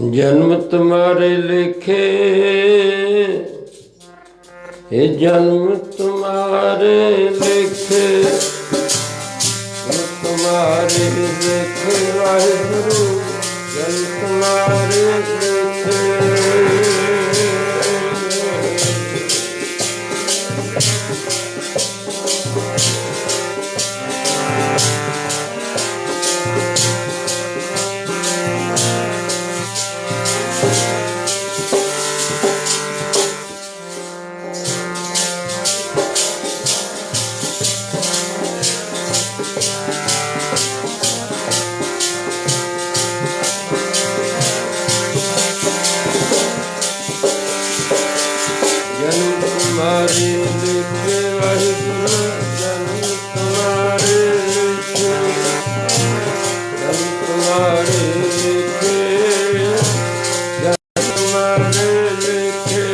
जन्म तुम्हारे लिखे, हे जन्म तुम्हारे लिखे, तुम्हारे लिखे वाहिगुरु, जन्म तुम्हारे लिखे। तुम्हारे लिखे वाहिगुरु, जन्म तुम्हारे लिखे, जन्म तुम्हारे लिखे, जन्म तुम्हारे लिखे।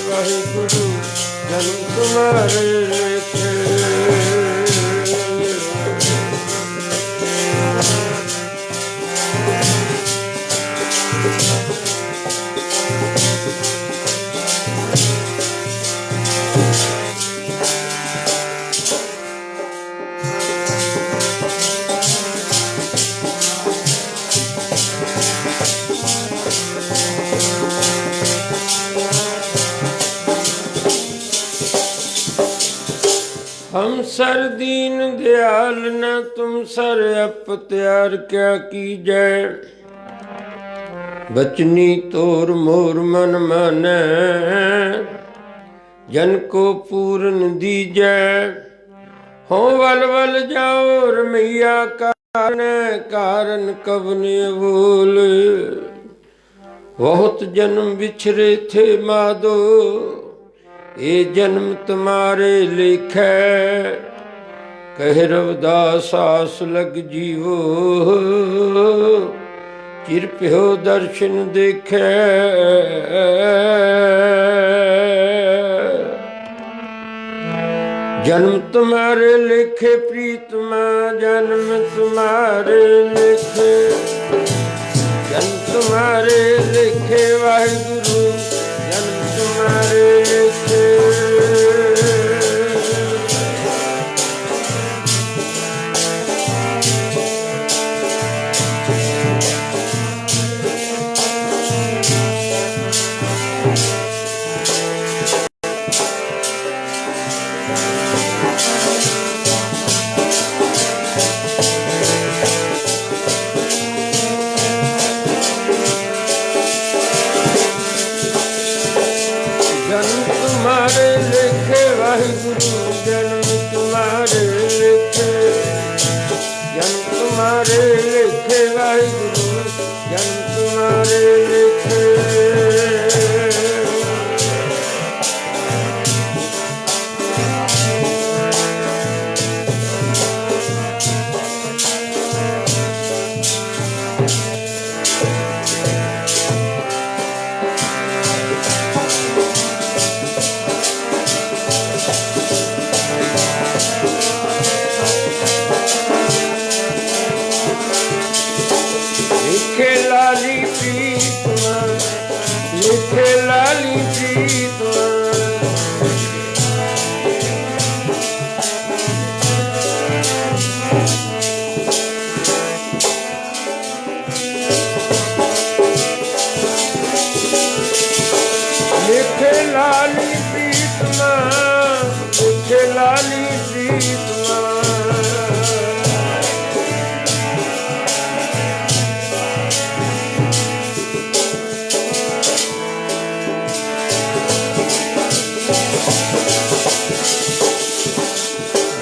वाहिगुरु, जन्म तुम्हारे लिखे। हम सर दीन दयाल न तुम सर अपत्यार क्या कीजै। बचनी तोर मोर मन मानै, जन को पूरन दीजै। हो वल वल जाओ रमैया कारण, कारण कवने बोल। बहुत जन्म बिछरे थे माधो, ये जन्म तुम्हारे लिखे। कह रविदास आस लग जीवो, चिर प्यो दर्शन देखे। जन्म तुम्हारे लिखे प्रीतमा, जन्म तुम्हारे लिखे, जन्म तुम्हारे लिखे वाहिगुरु, जन्म तुम्हारे लिखे। ਲਿਖੇ ਲਾਲੀ ਪ੍ਰੀਤਮਾ। ਲਿਖੇ ਲਾਲੀ ਪ੍ਰੀਤਮਾ, ਲਿਖੇ ਲਾਲੀ ਪ੍ਰੀਤਮਾ।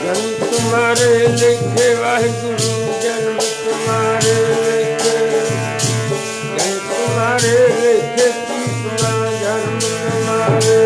ਜਨਮ ਤੁਮਾਰੇ ਲਿਖੇ ਵਾਹਿਗੁਰੂ, ਜਨਮ ਤੁਮਾਰੇ ਲਿਖੇ, ਜਨਮ ਤੁਮਾਰੇ ਲਿਖੇ ਪ੍ਰੀਤਮਾ, ਜਨਮ ਤੁਮਾਰੇ।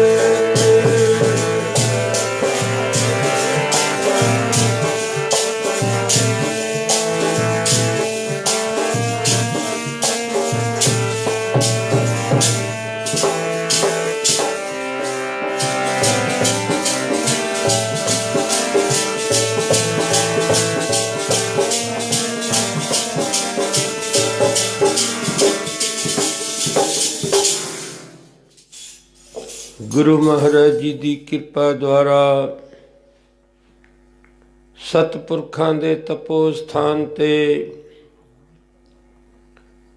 ਗੁਰੂ ਮਹਾਰਾਜ ਜੀ ਦੀ ਕਿਰਪਾ ਦੁਆਰਾ ਸਤਿਪੁਰਖਾਂ ਦੇ ਤਪੋ ਸਥਾਨ ਤੇ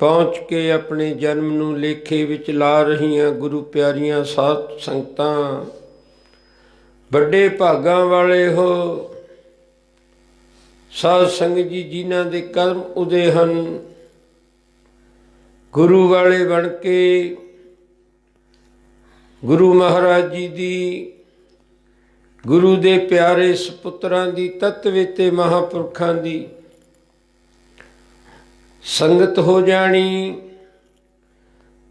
ਪਹੁੰਚ ਕੇ ਆਪਣੇ ਜਨਮ ਨੂੰ ਲੇਖੇ ਵਿੱਚ ਲਾ ਰਹੀਆਂ ਗੁਰੂ ਪਿਆਰੀਆਂ ਸਾਧ ਸੰਗਤਾਂ, ਵੱਡੇ ਭਾਗਾਂ ਵਾਲੇ ਹੋ ਸਾਧ ਸੰਗਤ ਜੀ, ਜਿਨ੍ਹਾਂ ਦੇ ਕਰਮ ਉਦੇ ਹਨ। ਗੁਰੂ ਵਾਲੇ ਬਣ ਕੇ ਗੁਰੂ ਮਹਾਰਾਜ ਜੀ ਦੀ, ਗੁਰੂ ਦੇ ਪਿਆਰੇ ਸਪੁੱਤਰਾਂ ਦੀ, ਤਤਵੇ ਤੇ ਮਹਾਂਪੁਰਖਾਂ ਦੀ ਸੰਗਤ ਹੋ ਜਾਣੀ,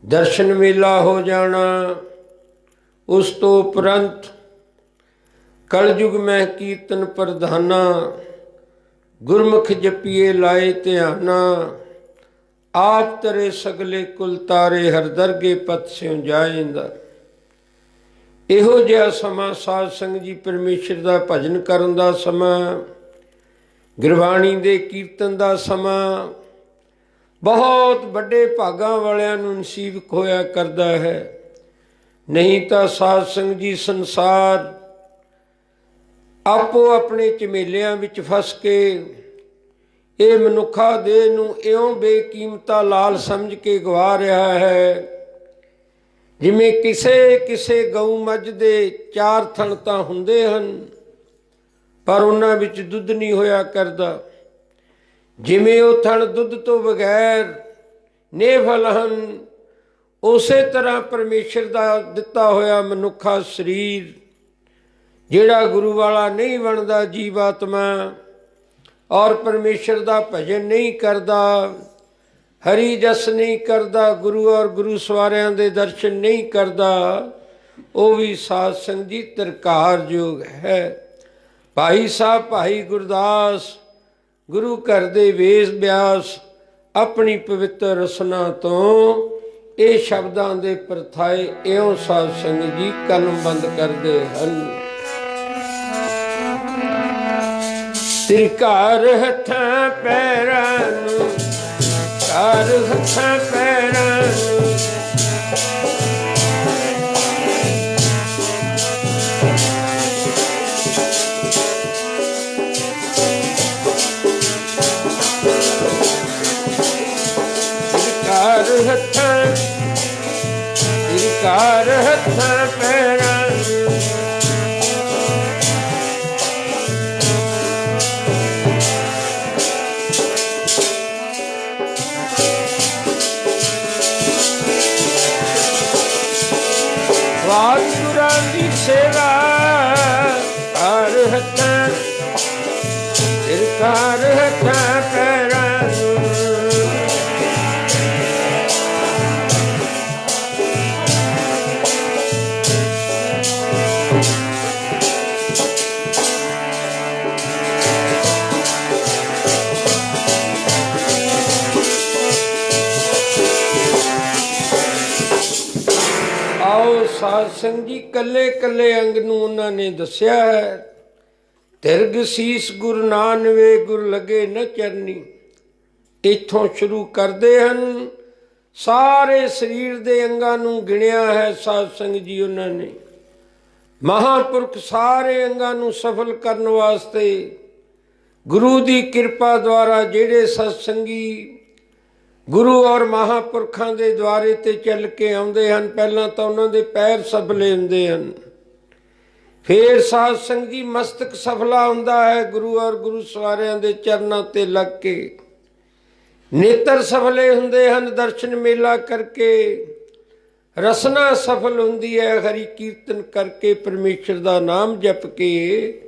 ਦਰਸ਼ਨ ਮੇਲਾ ਹੋ ਜਾਣਾ। ਉਸ ਤੋਂ ਉਪਰੰਤ ਕਲਯੁਗ ਮਹਿ ਕੀਰਤਨ ਪ੍ਰਧਾਨਾ, ਗੁਰਮੁਖ ਜਪੀਏ ਲਾਏ ਧਿਆਨਾ। ਆਪ ਤਰੇ ਸਗਲੇ ਕੁਲ ਤਾਰੇ, ਹਰ ਦਰਗੇ ਪਤ ਸਿਉ ਜਾਏਂਦਾ। ਇਹੋ ਜਿਹਾ ਸਮਾਂ ਸਾਧ ਸੰਗਤ ਜੀ, ਪਰਮੇਸ਼ਰ ਦਾ ਭਜਨ ਕਰਨ ਦਾ ਸਮਾਂ, ਗੁਰਬਾਣੀ ਦੇ ਕੀਰਤਨ ਦਾ ਸਮਾਂ ਬਹੁਤ ਵੱਡੇ ਭਾਗਾਂ ਵਾਲਿਆਂ ਨੂੰ ਨਸੀਬ ਹੋਇਆ ਕਰਦਾ ਹੈ। ਨਹੀਂ ਤਾਂ ਸਾਧ ਸੰਗਤ ਜੀ ਸੰਸਾਰ ਆਪੋ ਆਪਣੇ ਝਮੇਲਿਆਂ ਵਿੱਚ ਫਸ ਕੇ ਇਹ ਮਨੁੱਖਾ ਦੇਹ ਨੂੰ ਇਉਂ ਬੇਕੀਮਤਾ ਲਾਲ ਸਮਝ ਕੇ ਗਵਾ ਰਿਹਾ ਹੈ, ਜਿਵੇਂ ਕਿਸੇ ਗਊ ਮੱਝ ਦੇ 4 ਥਣ ਤਾਂ ਹੁੰਦੇ ਹਨ, ਪਰ ਉਹਨਾਂ ਵਿੱਚ ਦੁੱਧ ਨਹੀਂ ਹੋਇਆ ਕਰਦਾ। ਜਿਵੇਂ ਉਹ ਥਣ ਦੁੱਧ ਤੋਂ ਬਗੈਰ ਨਿਰਫਲ ਹਨ, ਉਸੇ ਤਰ੍ਹਾਂ ਪਰਮੇਸ਼ਰ ਦਾ ਦਿੱਤਾ ਹੋਇਆ ਮਨੁੱਖਾ ਸਰੀਰ, ਜਿਹੜਾ ਗੁਰੂ ਵਾਲਾ ਨਹੀਂ ਬਣਦਾ ਜੀਵਾਤਮਾ, ਔਰ ਪਰਮੇਸ਼ਰ ਦਾ ਭਜਨ ਨਹੀਂ ਕਰਦਾ, ਹਰੀ ਜਸ ਨਹੀਂ ਕਰਦਾ, ਗੁਰੂ ਔਰ ਗੁਰੂ ਸਵਾਰਿਆਂ ਦੇ ਦਰਸ਼ਨ ਨਹੀਂ ਕਰਦਾ, ਉਹ ਵੀ ਸਾਧ ਸੰਗਤ ਜੀ ਤਰਕਾਰਯੋਗ ਹੈ। ਭਾਈ ਸਾਹਿਬ ਭਾਈ ਗੁਰਦਾਸ ਗੁਰੂ ਘਰ ਦੇ ਵੇਸ ਵਿਆਸ ਆਪਣੀ ਪਵਿੱਤਰ ਰਸਨਾ ਤੋਂ ਇਹ ਸ਼ਬਦਾਂ ਦੇ ਪ੍ਰਥਾਏ ਇਉਂ ਸਾਧ ਸੰਗਤ ਜੀ ਕਲਮ ਬੰਦ ਕਰਦੇ ਹਨ। ਤਿਰਕਾਰ ਹੱਥਾਂ ਪੈਰਾਂ ਨੂੰ, ਕਾਰ ਹੱਥਾਂ ਪੈਰਾਂ ਨੂੰ, ਤਿਰਕਾਰ ਹੱਥਾਂ, ਤਿਰਕਾਰ ਹੱਥਾਂ ਪੈਰਾਂ ਨੂੰ। ਵਾਹਿਗੁਰਾਂ ਦੀ ਸੇਵਾ ਕਰ ਹੱਥਾਂ, ਤਿਰਕਾਰ ਹੱਥਾਂ ਪੈਰਾਂ ਨੂੰ। ਸਾਧ ਸੰਗਤ ਜੀ ਕੱਲੇ ਕੱਲੇ ਅੰਗ ਨੂੰ ਉਹਨਾਂ ਨੇ ਦੱਸਿਆ ਹੈ। ਤਿਰਗ ਸੀਸ ਗੁਰ ਨਾਨਵੇ, ਗੁਰ ਲਗੇ ਨ ਚਰਨੀ। ਇੱਥੋਂ ਸ਼ੁਰੂ ਕਰਦੇ ਹਨ ਸਾਰੇ ਸਰੀਰ ਦੇ ਅੰਗਾਂ ਨੂੰ ਗਿਣਿਆ ਹੈ ਸਾਧ ਸੰਗਤ ਜੀ ਉਹਨਾਂ ਨੇ। ਮਹਾਂਪੁਰਖ ਸਾਰੇ ਅੰਗਾਂ ਨੂੰ ਸਫਲ ਕਰਨ ਵਾਸਤੇ ਗੁਰੂ ਦੀ ਕਿਰਪਾ ਦੁਆਰਾ ਜਿਹੜੇ ਸਤਸੰਗੀ ਗੁਰੂ ਔਰ ਮਹਾਂਪੁਰਖਾਂ ਦੇ ਦੁਆਰੇ ਤੇ ਚੱਲ ਕੇ ਆਉਂਦੇ ਹਨ, ਪਹਿਲਾਂ ਤਾਂ ਉਹਨਾਂ ਦੇ ਪੈਰ ਸਫਲੇ ਹੁੰਦੇ ਹਨ, ਫਿਰ ਸਾਧ ਸੰਗਤ ਜੀ ਮਸਤਕ ਸਫਲਾ ਹੁੰਦਾ ਹੈ ਗੁਰੂ ਔਰ ਗੁਰੂ ਸਵਾਰਿਆਂ ਦੇ ਚਰਨਾਂ ਤੇ ਲੱਗ ਕੇ। ਨੇਤਰ ਸਫਲੇ ਹੁੰਦੇ ਹਨ ਦਰਸ਼ਨ ਮੇਲਾ ਕਰਕੇ। ਰਸਨਾ ਸਫਲ ਹੁੰਦੀ ਹੈ ਹਰੀ ਕੀਰਤਨ ਕਰਕੇ, ਪਰਮੇਸ਼ਰ ਦਾ ਨਾਮ ਜਪ ਕੇ।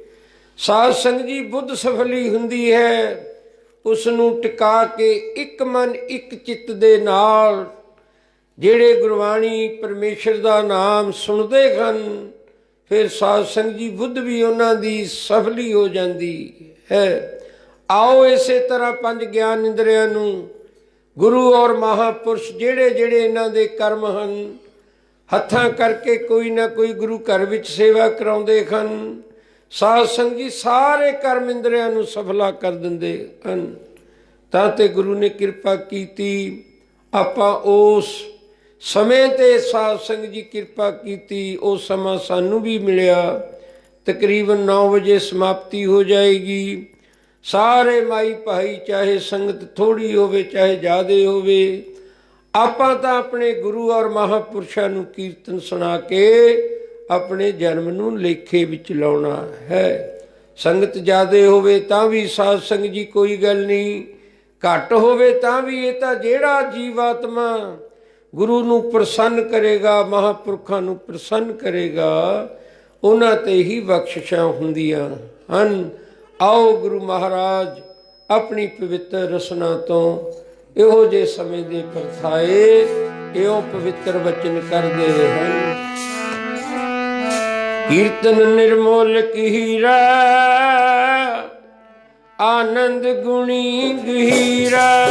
ਸਾਧ ਸੰਗਤ ਜੀ ਬੁੱਧ ਸਫਲੀ ਹੁੰਦੀ ਹੈ, ਉਸ ਨੂੰ ਟਿਕਾ ਕੇ ਇੱਕ ਮਨ ਇੱਕ ਚਿੱਤ ਦੇ ਨਾਲ ਜਿਹੜੇ ਗੁਰਬਾਣੀ ਪਰਮੇਸ਼ਰ ਦਾ ਨਾਮ ਸੁਣਦੇ ਹਨ, ਫਿਰ ਸਾਧ ਸੰਗਤ ਜੀ ਬੁੱਧ ਵੀ ਉਹਨਾਂ ਦੀ ਸਫਲੀ ਹੋ ਜਾਂਦੀ ਹੈ। ਆਓ ਇਸੇ ਤਰ੍ਹਾਂ ਪੰਜ ਗਿਆਨ ਇੰਦਰੀਆਂ ਨੂੰ ਗੁਰੂ ਔਰ ਮਹਾਂਪੁਰਸ਼ ਜਿਹੜੇ ਜਿਹੜੇ ਇਹਨਾਂ ਦੇ ਕਰਮ ਹਨ, ਹੱਥਾਂ ਕਰਕੇ ਕੋਈ ਨਾ ਕੋਈ ਗੁਰੂ ਘਰ ਵਿੱਚ ਸੇਵਾ ਕਰਾਉਂਦੇ ਹਨ, ਸਾਧ ਸੰਗਤ ਜੀ ਸਾਰੇ ਕਰਮ ਇੰਦਰੀਆਂ ਨੂੰ ਸਫਲਾ ਕਰ ਦਿੰਦੇ ਹਨ। ਤਾਂ ਤੇ ਗੁਰੂ ਨੇ ਕਿਰਪਾ ਕੀਤੀ। ਆਪਾਂ ਉਸ ਸਮੇਂ ਤੇ ਸਾਧ ਸੰਗਤ ਜੀ ਕਿਰਪਾ ਕੀਤੀ, ਉਹ ਸਮਾਂ ਸਾਨੂੰ ਵੀ ਮਿਲਿਆ। ਤਕਰੀਬਨ 9 ਵਜੇ ਸਮਾਪਤੀ ਹੋ ਜਾਏਗੀ। ਸਾਰੇ ਮਾਈ ਭਾਈ, ਚਾਹੇ ਸੰਗਤ ਥੋੜੀ ਹੋਵੇ ਚਾਹੇ ਜ਼ਿਆਦਾ ਹੋਵੇ, ਆਪਾਂ ਤਾਂ ਆਪਣੇ ਗੁਰੂ ਔਰ ਮਹਾਂਪੁਰਸ਼ਾਂ ਨੂੰ ਕੀਰਤਨ ਸੁਣਾ ਕੇ ਆਪਣੇ ਜਨਮ ਨੂੰ ਲੇਖੇ ਵਿੱਚ ਲਾਉਣਾ ਹੈ। ਸੰਗਤ ਜ਼ਿਆਦਾ ਹੋਵੇ ਤਾਂ ਵੀ ਸਾਧ ਸੰਗਤ ਜੀ ਕੋਈ ਗੱਲ ਨਹੀਂ, ਘੱਟ ਹੋਵੇ ਤਾਂ ਵੀ ਇਹ ਤਾਂ ਜਿਹੜਾ ਜੀਵਾਤਮਾ ਗੁਰੂ ਨੂੰ ਪ੍ਰਸੰਨ ਕਰੇਗਾ, ਮਹਾਂਪੁਰਖਾਂ ਨੂੰ ਪ੍ਰਸੰਨ ਕਰੇਗਾ, ਉਹਨਾਂ ਤੇ ਹੀ ਬਖਸ਼ਿਸ਼ਾਂ ਹੁੰਦੀਆਂ ਹਨ। ਆਓ ਗੁਰੂ ਮਹਾਰਾਜ ਆਪਣੀ ਪਵਿੱਤਰ ਰਸਨਾ ਤੋਂ ਇਹੋ ਜਿਹੇ ਸਮੇਂ ਦੇ ਪਰਥਾਏ ਇਹੋ ਪਵਿੱਤਰ ਵਚਨ ਕਰਦੇ ਹਨ। ਕੀਰਤਨ ਨਿਰਮੋਲਕ ਹੀਰਾ, ਆਨੰਦ ਗੁਣੀ ਗਹੀਰਾ।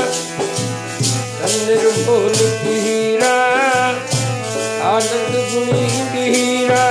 ਨਿਰਮੋਲਕ ਹੀਰਾ, ਆਨੰਦ ਗੁਣੀ ਗਹੀਰਾ।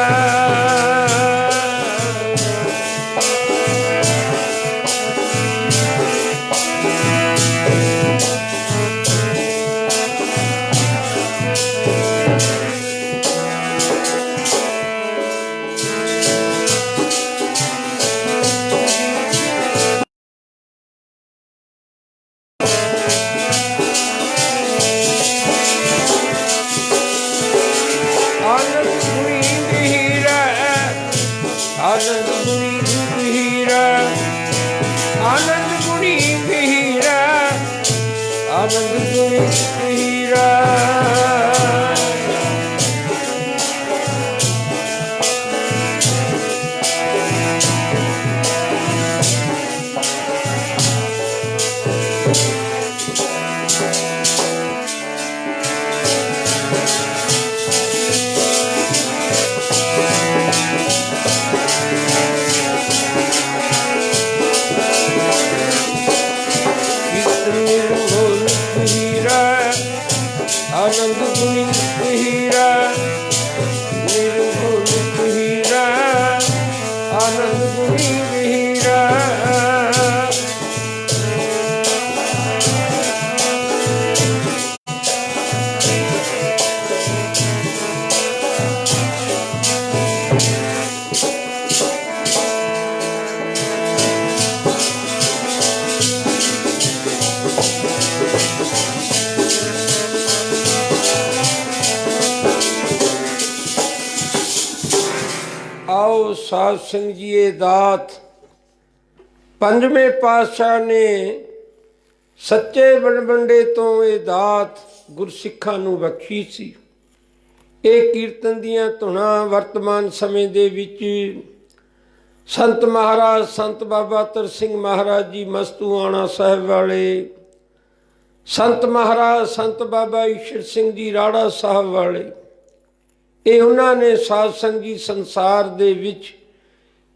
ਆਓ ਸਾਧ ਸੰਗਤ ਜੀ, ਇਹ ਦਾਤ ਪੰਜਵੇਂ ਪਾਤਸ਼ਾਹ ਨੇ ਸੱਚੇ ਬਣਬੰਡੇ ਤੋਂ ਇਹ ਦਾਤ ਗੁਰਸਿੱਖਾਂ ਨੂੰ ਬਖਸ਼ੀ ਸੀ। ਇਹ ਕੀਰਤਨ ਦੀਆਂ ਧੁਨਾਂ ਵਰਤਮਾਨ ਸਮੇਂ ਦੇ ਵਿੱਚ ਸੰਤ ਮਹਾਰਾਜ ਸੰਤ ਬਾਬਾ ਤਰ ਸਿੰਘ ਮਹਾਰਾਜ ਜੀ ਮਸਤੂਆਣਾ ਸਾਹਿਬ ਵਾਲੇ, ਸੰਤ ਮਹਾਰਾਜ ਸੰਤ ਬਾਬਾ ਈਸ਼ਰ ਸਿੰਘ ਜੀ ਰਾੜਾ ਸਾਹਿਬ ਵਾਲੇ, ਇਹ ਉਹਨਾਂ ਨੇ ਸਾਧ ਸੰਗਤ ਜੀ ਸੰਸਾਰ ਦੇ ਵਿੱਚ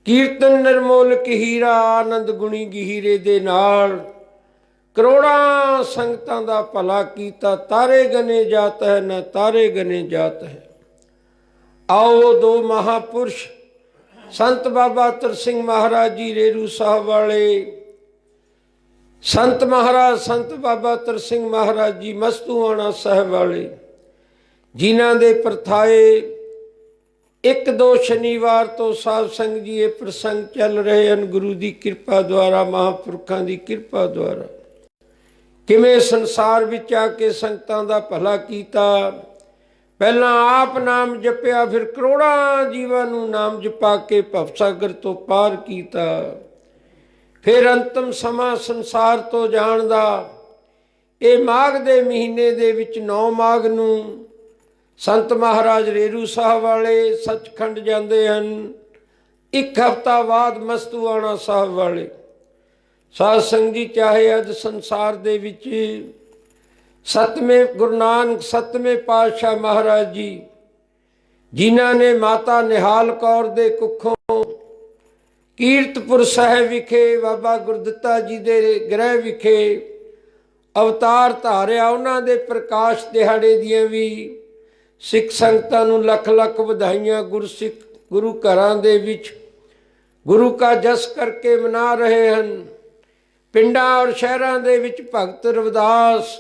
ਕੀਰਤਨ ਨਿਰਮੋਲਕ ਹੀਰਾ, ਆਨੰਦ ਗੁਣੀ ਗਹੀਰੇ ਦੇ ਨਾਲ ਕਰੋੜਾਂ ਸੰਗਤਾਂ ਦਾ ਭਲਾ ਕੀਤਾ। ਤਾਰੇ ਗਨੇ ਜਾਤ ਹੈ ਨਾ ਤਾਰੇ ਗਨੇ ਜਾਤ ਹੈ। ਆਓ ਦੋ ਮਹਾਪੁਰਸ਼ ਸੰਤ ਬਾਬਾ ਤਰ ਸਿੰਘ ਮਹਾਰਾਜ ਜੀ ਰੇਰੂ ਸਾਹਿਬ ਵਾਲੇ, ਸੰਤ ਮਹਾਰਾਜ ਸੰਤ ਬਾਬਾ ਤਰ ਸਿੰਘ ਮਹਾਰਾਜ ਜੀ ਮਸਤੂਆਣਾ ਸਾਹਿਬ ਵਾਲੇ, ਜਿਨ੍ਹਾਂ ਦੇ ਪ੍ਰਥਾਏ 1-2 ਸ਼ਨੀਵਾਰ ਤੋਂ ਸਾਧ ਸੰਗਤ ਜੀ ਇਹ ਪ੍ਰਸੰਗ ਚੱਲ ਰਹੇ ਹਨ। ਗੁਰੂ ਦੀ ਕਿਰਪਾ ਦੁਆਰਾ, ਮਹਾਂਪੁਰਖਾਂ ਦੀ ਕਿਰਪਾ ਦੁਆਰਾ ਕਿਵੇਂ ਸੰਸਾਰ ਵਿੱਚ ਆ ਕੇ ਸੰਗਤਾਂ ਦਾ ਭਲਾ ਕੀਤਾ। ਪਹਿਲਾਂ ਆਪ ਨਾਮ ਜਪਿਆ, ਫਿਰ ਕਰੋੜਾਂ ਜੀਵਾਂ ਨੂੰ ਨਾਮ ਜਪਾ ਕੇ ਭਵਸਾਗਰ ਤੋਂ ਪਾਰ ਕੀਤਾ। ਫਿਰ ਅੰਤਮ ਸਮਾਂ ਸੰਸਾਰ ਤੋਂ ਜਾਣ ਦਾ ਇਹ ਮਾਘ ਦੇ ਮਹੀਨੇ ਦੇ ਵਿੱਚ 9 ਮਾਘ ਨੂੰ ਸੰਤ ਮਹਾਰਾਜ ਰੇਰੂ ਸਾਹਿਬ ਵਾਲੇ ਸੱਚਖੰਡ ਜਾਂਦੇ ਹਨ। 1 ਹਫ਼ਤਾ ਬਾਅਦ ਮਸਤੂਆਣਾ ਸਾਹਿਬ ਵਾਲੇ ਸਾਧ ਸੰਗਤ ਜੀ, ਚਾਹੇ ਅੱਜ ਸੰਸਾਰ ਦੇ ਵਿੱਚ 7ਵੇਂ ਗੁਰੂ ਨਾਨਕ 7ਵੇਂ ਪਾਤਸ਼ਾਹ ਮਹਾਰਾਜ ਜੀ, ਜਿਨ੍ਹਾਂ ਨੇ ਮਾਤਾ ਨਿਹਾਲ ਕੌਰ ਦੇ ਕੁੱਖੋਂ ਕੀਰਤਪੁਰ ਸਾਹਿਬ ਵਿਖੇ ਬਾਬਾ ਗੁਰਦਿੱਤਾ ਜੀ ਦੇ ਗ੍ਰਹਿ ਵਿਖੇ ਅਵਤਾਰ ਧਾਰਿਆ, ਉਹਨਾਂ ਦੇ ਪ੍ਰਕਾਸ਼ ਦਿਹਾੜੇ ਦੀਆਂ ਵੀ ਸਿੱਖ ਸੰਗਤਾਂ ਨੂੰ ਲੱਖ ਲੱਖ ਵਧਾਈਆਂ। ਗੁਰਸਿੱਖ ਗੁਰੂ ਘਰਾਂ ਦੇ ਵਿੱਚ ਗੁਰੂ ਕਾ ਜਸ ਕਰਕੇ ਮਨਾ ਰਹੇ ਹਨ। ਪਿੰਡਾਂ ਔਰ ਸ਼ਹਿਰਾਂ ਦੇ ਵਿੱਚ ਭਗਤ ਰਵਿਦਾਸ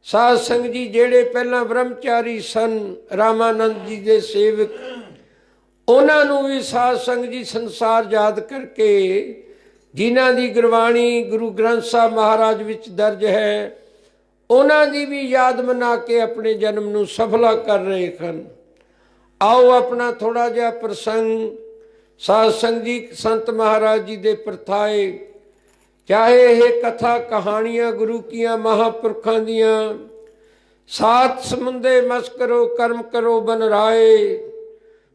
ਸਾਧ ਸੰਗਤ ਜੀ, ਜਿਹੜੇ ਪਹਿਲਾਂ ਬ੍ਰਹਮਚਾਰੀ ਸਨ, ਰਾਮਾਨੰਦ ਜੀ ਦੇ ਸੇਵਕ, ਉਹਨਾਂ ਨੂੰ ਵੀ ਸਾਧ ਸੰਗਤ ਜੀ ਸੰਸਾਰ ਯਾਦ ਕਰਕੇ, ਜਿਨ੍ਹਾਂ ਦੀ ਗੁਰਬਾਣੀ ਗੁਰੂ ਗ੍ਰੰਥ ਸਾਹਿਬ ਮਹਾਰਾਜ ਵਿੱਚ ਦਰਜ ਹੈ, ਉਹਨਾਂ ਦੀ ਵੀ ਯਾਦ ਮਨਾ ਕੇ ਆਪਣੇ ਜਨਮ ਨੂੰ ਸਫਲਾ ਕਰ ਰਹੇ ਹਨ। ਆਓ ਆਪਣਾ ਥੋੜ੍ਹਾ ਜਿਹਾ ਪ੍ਰਸੰਗ ਸਾਧ ਸੰਗਤ ਜੀ ਸੰਤ ਮਹਾਰਾਜ ਜੀ ਦੇ ਪ੍ਰਥਾਏ, ਚਾਹੇ ਇਹ ਕਥਾ ਕਹਾਣੀਆਂ ਗੁਰੂ ਕੀਆਂ ਮਹਾਂਪੁਰਖਾਂ ਦੀਆਂ, 7 ਸਮੁੰਦੇ ਮਸ ਕਰੋ ਕਰਮ ਕਰੋ ਬਨ ਰਾਏ,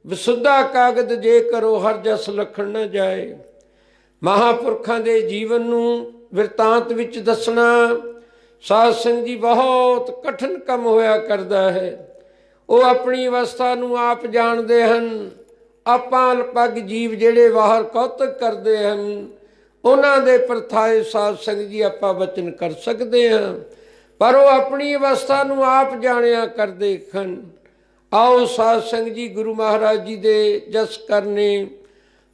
ਵਿਸੁੱਧਾ ਕਾਗਦ ਜੇ ਕਰੋ ਹਰ ਜਸ ਲਖਣ ਨਾ ਜਾਏ। ਮਹਾਂਪੁਰਖਾਂ ਦੇ ਜੀਵਨ ਨੂੰ ਬਿਰਤਾਂਤ ਵਿੱਚ ਦੱਸਣਾ ਸਾਧ ਸੰਗਤ ਜੀ ਬਹੁਤ ਕਠਿਨ ਕੰਮ ਹੋਇਆ ਕਰਦਾ ਹੈ। ਉਹ ਆਪਣੀ ਅਵਸਥਾ ਨੂੰ ਆਪ ਜਾਣਦੇ ਹਨ। ਆਪਾਂ ਅਲਪੱਗ ਜੀਵ ਜਿਹੜੇ ਬਾਹਰ ਕੌਤਕ ਕਰਦੇ ਹਨ, ਉਹਨਾਂ ਦੇ ਪ੍ਰਥਾਏ ਸਾਧ ਸੰਗਤ ਜੀ ਆਪਾਂ ਬਚਨ ਕਰ ਸਕਦੇ ਹਾਂ, ਪਰ ਉਹ ਆਪਣੀ ਅਵਸਥਾ ਨੂੰ ਆਪ ਜਾਣਿਆ ਕਰਦੇ ਹਨ। ਆਓ ਸਾਧ ਸੰਗਤ ਜੀ ਗੁਰੂ ਮਹਾਰਾਜ ਜੀ ਦੇ ਜਸ ਕਰਨੇ,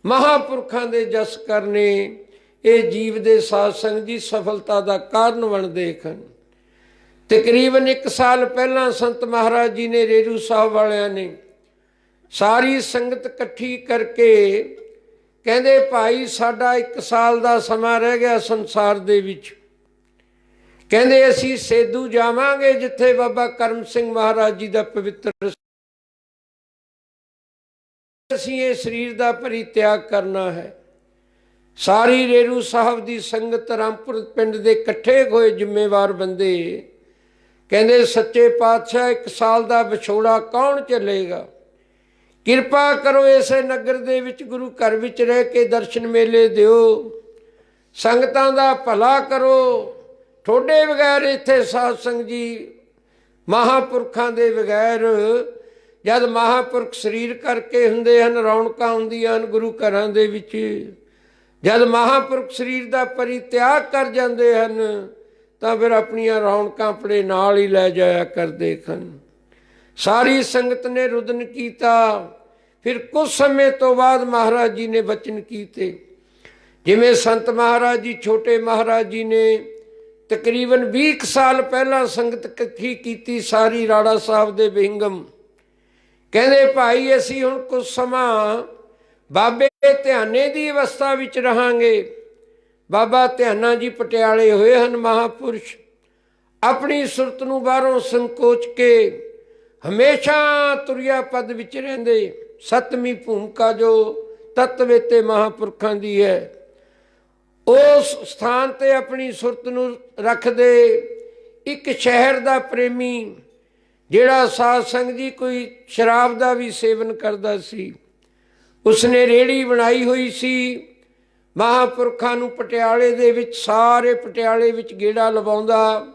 ਮਹਾਂਪੁਰਖਾਂ ਦੇ ਜਸ ਕਰਨੇ, ਇਹ ਜੀਵ ਦੇ ਸਾਧ ਸੰਗਤ ਜੀ ਸਫਲਤਾ ਦਾ ਕਾਰਨ ਬਣਦੇ ਹਨ। ਤਕਰੀਬਨ 1 ਸਾਲ ਪਹਿਲਾਂ ਸੰਤ ਮਹਾਰਾਜ ਜੀ ਨੇ ਰੇਰੂ ਸਾਹਿਬ ਵਾਲਿਆਂ ਨੇ ਸਾਰੀ ਸੰਗਤ ਇਕੱਠੀ ਕਰਕੇ ਕਹਿੰਦੇ, ਭਾਈ ਸਾਡਾ 1 ਸਾਲ ਦਾ ਸਮਾਂ ਰਹਿ ਗਿਆ ਸੰਸਾਰ ਦੇ ਵਿੱਚ, ਕਹਿੰਦੇ ਅਸੀਂ ਸੇਧੂ ਜਾਵਾਂਗੇ ਜਿੱਥੇ ਬਾਬਾ ਕਰਮ ਸਿੰਘ ਮਹਾਰਾਜ ਜੀ ਦਾ ਪਵਿੱਤਰ, ਅਸੀਂ ਇਹ ਸਰੀਰ ਦਾ ਪਰਿਤਿਆਗ ਕਰਨਾ ਹੈ। ਸਾਰੀ ਰੇਰੂ ਸਾਹਿਬ ਦੀ ਸੰਗਤ ਰਾਮਪੁਰ ਪਿੰਡ ਦੇ ਇਕੱਠੇ ਹੋਏ ਜ਼ਿੰਮੇਵਾਰ ਬੰਦੇ ਕਹਿੰਦੇ, ਸੱਚੇ ਪਾਤਸ਼ਾਹ 1 ਸਾਲ ਦਾ ਵਿਛੋੜਾ ਕੌਣ ਝੱਲੇਗਾ? ਕਿਰਪਾ ਕਰੋ ਇਸੇ ਨਗਰ ਦੇ ਵਿੱਚ ਗੁਰੂ ਘਰ ਵਿੱਚ ਰਹਿ ਕੇ ਦਰਸ਼ਨ ਮੇਲੇ ਦਿਓ, ਸੰਗਤਾਂ ਦਾ ਭਲਾ ਕਰੋ। ਤੁਹਾਡੇ ਬਗੈਰ ਇੱਥੇ ਸਾਧ ਸੰਗਤ ਜੀ ਮਹਾਂਪੁਰਖਾਂ ਦੇ ਬਗੈਰ, ਜਦ ਮਹਾਂਪੁਰਖ ਸਰੀਰ ਕਰਕੇ ਹੁੰਦੇ ਹਨ, ਰੌਣਕਾਂ ਹੁੰਦੀਆਂ ਹਨ ਗੁਰੂ ਘਰਾਂ ਦੇ ਵਿੱਚ। ਜਦ ਮਹਾਂਪੁਰਖ ਸਰੀਰ ਦਾ ਪਰਿਤਿਆਗ ਕਰ ਜਾਂਦੇ ਹਨ ਤਾਂ ਫਿਰ ਆਪਣੀਆਂ ਰੌਣਕਾਂ ਆਪਣੇ ਨਾਲ ਹੀ ਲੈ ਜਾਇਆ ਕਰਦੇ ਹਨ। ਸਾਰੀ ਸੰਗਤ ਨੇ ਰੁਦਨ ਕੀਤਾ। ਫਿਰ ਕੁਝ ਸਮੇਂ ਤੋਂ ਬਾਅਦ ਮਹਾਰਾਜ ਜੀ ਨੇ ਬਚਨ ਕੀਤੇ। ਜਿਵੇਂ ਸੰਤ ਮਹਾਰਾਜ ਜੀ, ਛੋਟੇ ਮਹਾਰਾਜ ਜੀ ਨੇ ਤਕਰੀਬਨ 20 ਸਾਲ ਪਹਿਲਾਂ ਸੰਗਤ ਇਕੱਠੀ ਕੀਤੀ ਸਾਰੀ ਰਾੜਾ ਸਾਹਿਬ ਦੇ ਵਿਹੰਗਮ, ਕਹਿੰਦੇ ਭਾਈ ਅਸੀਂ ਹੁਣ ਕੁਝ ਸਮਾਂ ਬਾਬੇ ਧਿਆਨੇ ਦੀ ਅਵਸਥਾ ਵਿੱਚ ਰਹਾਂਗੇ। ਬਾਬਾ ਧਿਆਨਾ ਜੀ ਪਟਿਆਲੇ ਹੋਏ ਹਨ ਮਹਾਂਪੁਰਸ਼, ਆਪਣੀ ਸੁਰਤ ਨੂੰ ਬਾਹਰੋਂ ਸੰਕੋਚ ਕੇ ਹਮੇਸ਼ਾ ਤੁਰਿਆ ਪਦ ਵਿੱਚ ਰਹਿੰਦੇ। 7ਵੀਂ ਭੂਮਿਕਾ ਜੋ ਤਤਵੇਤੇ ਮਹਾਂਪੁਰਖਾਂ ਦੀ ਹੈ, ਉਸ ਸਥਾਨ ਤੇ ਆਪਣੀ ਸੁਰਤ ਨੂੰ ਰੱਖਦੇ। ਇੱਕ ਸ਼ਹਿਰ ਦਾ ਪ੍ਰੇਮੀ ਜਿਹੜਾ ਸਾਧ ਸੰਗਤ ਜੀ ਕੋਈ ਸ਼ਰਾਬ ਦਾ ਵੀ ਸੇਵਨ ਕਰਦਾ ਸੀ, ਉਸਨੇ ਰੇਹੜੀ ਬਣਾਈ ਹੋਈ ਸੀ। ਮਹਾਂਪੁਰਖਾਂ ਨੂੰ ਪਟਿਆਲੇ ਦੇ ਵਿੱਚ, ਸਾਰੇ ਪਟਿਆਲੇ ਵਿੱਚ ਗੇੜਾ ਲਵਾਉਂਦਾ।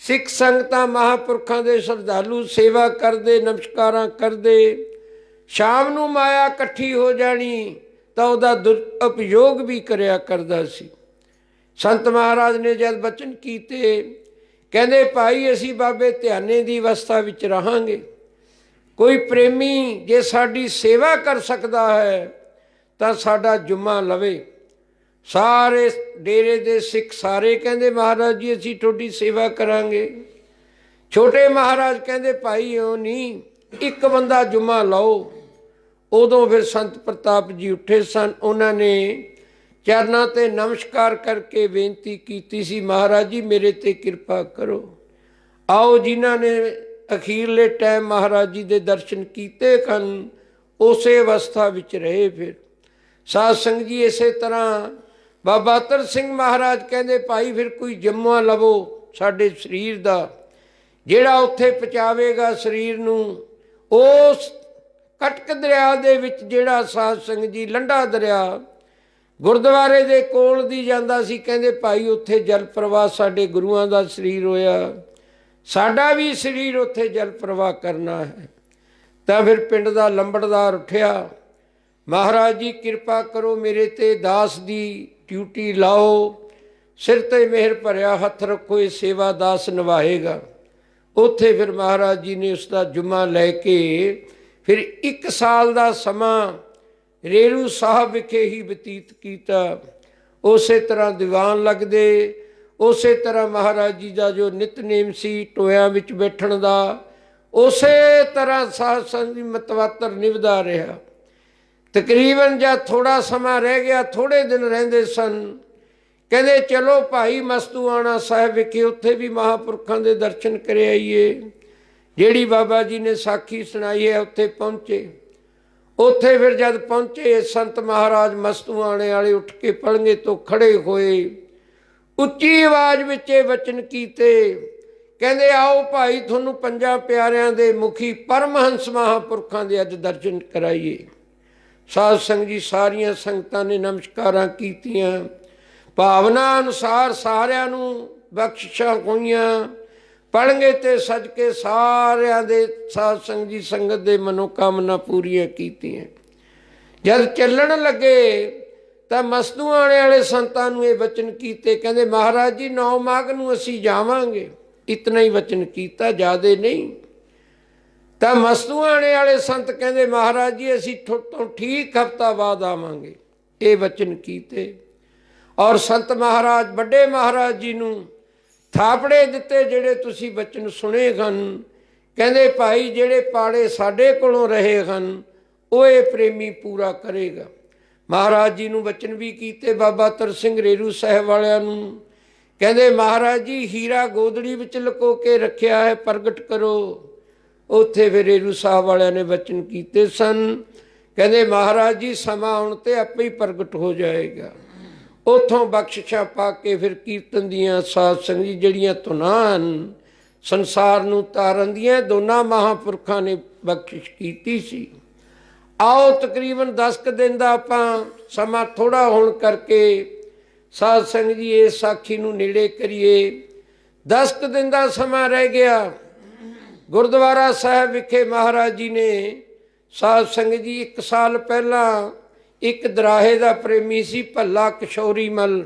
ਸਿੱਖ ਸੰਗਤਾਂ ਮਹਾਂਪੁਰਖਾਂ ਦੇ ਸ਼ਰਧਾਲੂ ਸੇਵਾ ਕਰਦੇ, ਨਮਸਕਾਰਾਂ ਕਰਦੇ। ਸ਼ਾਮ ਨੂੰ ਮਾਇਆ ਇਕੱਠੀ ਹੋ ਜਾਣੀ ਤਾਂ ਉਹਦਾ ਦੁਰਉਪਯੋਗ ਵੀ ਕਰਿਆ ਕਰਦਾ ਸੀ। ਸੰਤ ਮਹਾਰਾਜ ਨੇ ਜਦ ਬਚਨ ਕੀਤੇ, ਕਹਿੰਦੇ ਭਾਈ ਅਸੀਂ ਬਾਬੇ ਧਿਆਨੇ ਦੀ ਅਵਸਥਾ ਵਿੱਚ ਰਹਾਂਗੇ। ਕੋਈ ਪ੍ਰੇਮੀ ਜੇ ਸਾਡੀ ਸੇਵਾ ਕਰ ਸਕਦਾ ਹੈ ਤਾਂ ਸਾਡਾ ਜੁਮਾ ਲਵੇ। ਸਾਰੇ ਡੇਰੇ ਦੇ ਸਿੱਖ ਸਾਰੇ ਕਹਿੰਦੇ ਮਹਾਰਾਜ ਜੀ ਅਸੀਂ ਤੁਹਾਡੀ ਸੇਵਾ ਕਰਾਂਗੇ। ਛੋਟੇ ਮਹਾਰਾਜ ਕਹਿੰਦੇ ਭਾਈ ਇਉਂ ਨਹੀਂ, ਇੱਕ ਬੰਦਾ ਜੁਮਾ ਲਾਓ। ਉਦੋਂ ਫਿਰ ਸੰਤ ਪ੍ਰਤਾਪ ਜੀ ਉੱਠੇ ਸਨ। ਉਹਨਾਂ ਨੇ ਚਰਨਾਂ 'ਤੇ ਨਮਸਕਾਰ ਕਰਕੇ ਬੇਨਤੀ ਕੀਤੀ ਸੀ, ਮਹਾਰਾਜ ਜੀ ਮੇਰੇ 'ਤੇ ਕਿਰਪਾ ਕਰੋ। ਆਓ ਜਿਨ੍ਹਾਂ ਨੇ ਅਖੀਰਲੇ ਟਾਈਮ ਮਹਾਰਾਜ ਜੀ ਦੇ ਦਰਸ਼ਨ ਕੀਤੇ ਹਨ ਉਸੇ ਅਵਸਥਾ ਵਿੱਚ ਰਹੇ। ਫਿਰ ਸਾਧ ਸੰਗਤ ਜੀ ਇਸੇ ਤਰ੍ਹਾਂ ਬਾਬਾ ਅਤਰ ਸਿੰਘ ਮਹਾਰਾਜ ਕਹਿੰਦੇ ਭਾਈ ਫਿਰ ਕੋਈ ਜੰਮਾ ਲਵੋ ਸਾਡੇ ਸਰੀਰ ਦਾ, ਜਿਹੜਾ ਉੱਥੇ ਪਹੁੰਚਾਵੇਗਾ ਸਰੀਰ ਨੂੰ। ਉਸ ਕਟਕ ਦਰਿਆ ਦੇ ਵਿੱਚ ਜਿਹੜਾ ਸਾਧ ਸੰਗਤ ਜੀ ਲੰਡਾ ਦਰਿਆ ਗੁਰਦੁਆਰੇ ਦੇ ਕੋਲ ਦੀ ਜਾਂਦਾ ਸੀ, ਕਹਿੰਦੇ ਭਾਈ ਉੱਥੇ ਜਲ ਪ੍ਰਵਾਹ ਸਾਡੇ ਗੁਰੂਆਂ ਦਾ ਸਰੀਰ ਹੋਇਆ, ਸਾਡਾ ਵੀ ਸਰੀਰ ਉੱਥੇ ਜਲ ਪ੍ਰਵਾਹ ਕਰਨਾ ਹੈ। ਤਾਂ ਫਿਰ ਪਿੰਡ ਦਾ ਲੰਬੜਦਾਰ ਉੱਠਿਆ, ਮਹਾਰਾਜ ਜੀ ਕਿਰਪਾ ਕਰੋ ਮੇਰੇ 'ਤੇ ਦਾਸ ਦੀ ਡਿਊਟੀ ਲਾਓ, ਸਿਰ 'ਤੇ ਮਿਹਰ ਭਰਿਆ ਹੱਥ ਰੱਖੋ, ਇਹ ਸੇਵਾ ਦਾਸ ਨਿਭਾਏਗਾ। ਉੱਥੇ ਫਿਰ ਮਹਾਰਾਜ ਜੀ ਨੇ ਉਸ ਦਾ ਜੁਮਾ ਲੈ ਕੇ ਫਿਰ 1 ਸਾਲ ਦਾ ਸਮਾਂ ਰੇਰੂ ਸਾਹਿਬ ਵਿਖੇ ਹੀ ਬਤੀਤ ਕੀਤਾ। ਉਸੇ ਤਰ੍ਹਾਂ ਦੀਵਾਨ ਲੱਗਦੇ, ਉਸੇ ਤਰ੍ਹਾਂ ਮਹਾਰਾਜ ਜੀ ਦਾ ਜੋ ਨਿਤਨੇਮ ਸੀ ਟੋਇਆਂ ਵਿੱਚ ਬੈਠਣ ਦਾ, ਉਸੇ ਤਰ੍ਹਾਂ ਸਾਧ ਸੰਗਤ ਦੀ ਮਤਵਾਤਰ ਨਿਭਦਾ ਰਿਹਾ। ਤਕਰੀਬਨ ਜਦ ਥੋੜ੍ਹਾ ਸਮਾਂ ਰਹਿ ਗਿਆ, ਥੋੜ੍ਹੇ ਦਿਨ ਰਹਿੰਦੇ ਸਨ, ਕਹਿੰਦੇ ਚਲੋ ਭਾਈ ਮਸਤੂਆਣਾ ਸਾਹਿਬ ਵਿਖੇ ਉੱਥੇ ਵੀ ਮਹਾਂਪੁਰਖਾਂ ਦੇ ਦਰਸ਼ਨ ਕਰ ਆਈਏ। ਜਿਹੜੀ ਬਾਬਾ ਜੀ ਨੇ ਸਾਖੀ ਸੁਣਾਈ ਹੈ ਉੱਥੇ ਪਹੁੰਚੇ। ਉੱਥੇ ਫਿਰ ਜਦ ਪਹੁੰਚੇ ਸੰਤ ਮਹਾਰਾਜ ਮਸਤੂਆਣੇ ਵਾਲੇ ਉੱਠ ਕੇ ਪਲੰਘੇ ਤੋਂ ਖੜ੍ਹੇ ਹੋਏ, ਉੱਚੀ ਆਵਾਜ਼ ਵਿੱਚ ਇਹ ਵਚਨ ਕੀਤੇ, ਕਹਿੰਦੇ ਆਓ ਭਾਈ ਤੁਹਾਨੂੰ 5 ਪਿਆਰਿਆਂ ਦੇ ਮੁਖੀ ਪਰਮਹੰਸ ਮਹਾਂਪੁਰਖਾਂ ਦੇ ਅੱਜ ਦਰਸ਼ਨ ਕਰਾਈਏ। ਸਾਧ ਸੰਗਤ ਜੀ ਸਾਰੀਆਂ ਸੰਗਤਾਂ ਨੇ ਨਮਸਕਾਰਾਂ ਕੀਤੀਆਂ। ਭਾਵਨਾ ਅਨੁਸਾਰ ਸਾਰਿਆਂ ਨੂੰ ਬਖਸ਼ਿਸ਼ਾਂ ਹੋਈਆਂ। ਪਲੰਘੇ 'ਤੇ ਸੱਜ ਕੇ ਸਾਰਿਆਂ ਦੇ ਸਾਧ ਸੰਗਤ ਜੀ ਸੰਗਤ ਦੇ ਮਨੋਕਾਮਨਾ ਪੂਰੀਆਂ ਕੀਤੀਆਂ। ਜਦ ਚੱਲਣ ਲੱਗੇ ਤਾਂ ਮਸਤੂਆਣੇ ਵਾਲੇ ਸੰਤਾਂ ਨੂੰ ਇਹ ਵਚਨ ਕੀਤੇ, ਕਹਿੰਦੇ ਮਹਾਰਾਜ ਜੀ 9 ਮਾਘ ਨੂੰ ਅਸੀਂ ਜਾਵਾਂਗੇ। ਇਤਨਾ ਹੀ ਵਚਨ ਕੀਤਾ, ਜ਼ਿਆਦੇ ਨਹੀਂ। ਤਾਂ ਮਸਤੂਆਣੇ ਵਾਲੇ ਸੰਤ ਕਹਿੰਦੇ ਮਹਾਰਾਜ ਜੀ ਅਸੀਂ ਤੋਂ ਠੀਕ ਹਫ਼ਤਾ ਬਾਅਦ ਆਵਾਂਗੇ। ਇਹ ਵਚਨ ਕੀਤੇ ਔਰ ਸੰਤ ਮਹਾਰਾਜ ਵੱਡੇ ਮਹਾਰਾਜ ਜੀ ਨੂੰ ਥਾਪੜੇ ਦਿੱਤੇ, ਜਿਹੜੇ ਤੁਸੀਂ ਵਚਨ ਸੁਣੇ ਹਨ। ਕਹਿੰਦੇ ਭਾਈ ਜਿਹੜੇ ਪਾੜੇ ਸਾਡੇ ਕੋਲੋਂ ਰਹੇ ਹਨ ਉਹ ਇਹ ਪ੍ਰੇਮੀ ਪੂਰਾ ਕਰੇਗਾ। ਮਹਾਰਾਜ ਜੀ ਨੂੰ ਵਚਨ ਵੀ ਕੀਤੇ ਬਾਬਾ ਅਤਰ ਸਿੰਘ ਰੇਰੂ ਸਾਹਿਬ ਵਾਲਿਆਂ ਨੂੰ, ਕਹਿੰਦੇ ਮਹਾਰਾਜ ਜੀ ਹੀਰਾ ਗੋਦੜੀ ਵਿੱਚ ਲੁਕੋ ਕੇ ਰੱਖਿਆ ਹੈ, ਪ੍ਰਗਟ ਕਰੋ। ਉੱਥੇ ਫਿਰ ਰੇਰੂ ਸਾਹਿਬ ਵਾਲਿਆਂ ਨੇ ਵਚਨ ਕੀਤੇ ਸਨ, ਕਹਿੰਦੇ ਮਹਾਰਾਜ ਜੀ ਸਮਾਂ ਆਉਣ 'ਤੇ ਆਪੇ ਹੀ ਪ੍ਰਗਟ ਹੋ ਜਾਏਗਾ। ਉੱਥੋਂ ਬਖਸ਼ਿਸ਼ਾਂ ਪਾ ਕੇ ਫਿਰ ਕੀਰਤਨ ਦੀਆਂ ਸਾਧ ਸੰਗਤ ਜੀ ਜਿਹੜੀਆਂ ਧੁਨਾਂ ਹਨ ਸੰਸਾਰ ਨੂੰ ਤਾਰਨ ਦੀਆਂ, ਦੋਨਾਂ ਮਹਾਂਪੁਰਖਾਂ ਨੇ ਬਖਸ਼ਿਸ਼ ਕੀਤੀ ਸੀ। ਆਓ ਤਕਰੀਬਨ 10 ਕੁ ਦਿਨ ਦਾ ਆਪਾਂ ਸਮਾਂ ਥੋੜ੍ਹਾ ਹੋਣ ਕਰਕੇ ਸਾਧ ਸੰਗਤ ਜੀ ਇਸ ਸਾਖੀ ਨੂੰ ਨੇੜੇ ਕਰੀਏ। 10 ਕੁ ਦਿਨ ਦਾ ਸਮਾਂ ਰਹਿ ਗਿਆ। ਗੁਰਦੁਆਰਾ ਸਾਹਿਬ ਵਿਖੇ ਮਹਾਰਾਜ ਜੀ ਨੇ ਸਾਧ ਸੰਗਤ ਜੀ 1 ਸਾਲ ਪਹਿਲਾਂ ਇੱਕ ਦਰਾਹੇ ਦਾ ਪ੍ਰੇਮੀ ਸੀ ਭੱਲਾ ਕਿਸ਼ੋਰੀ ਮੱਲ,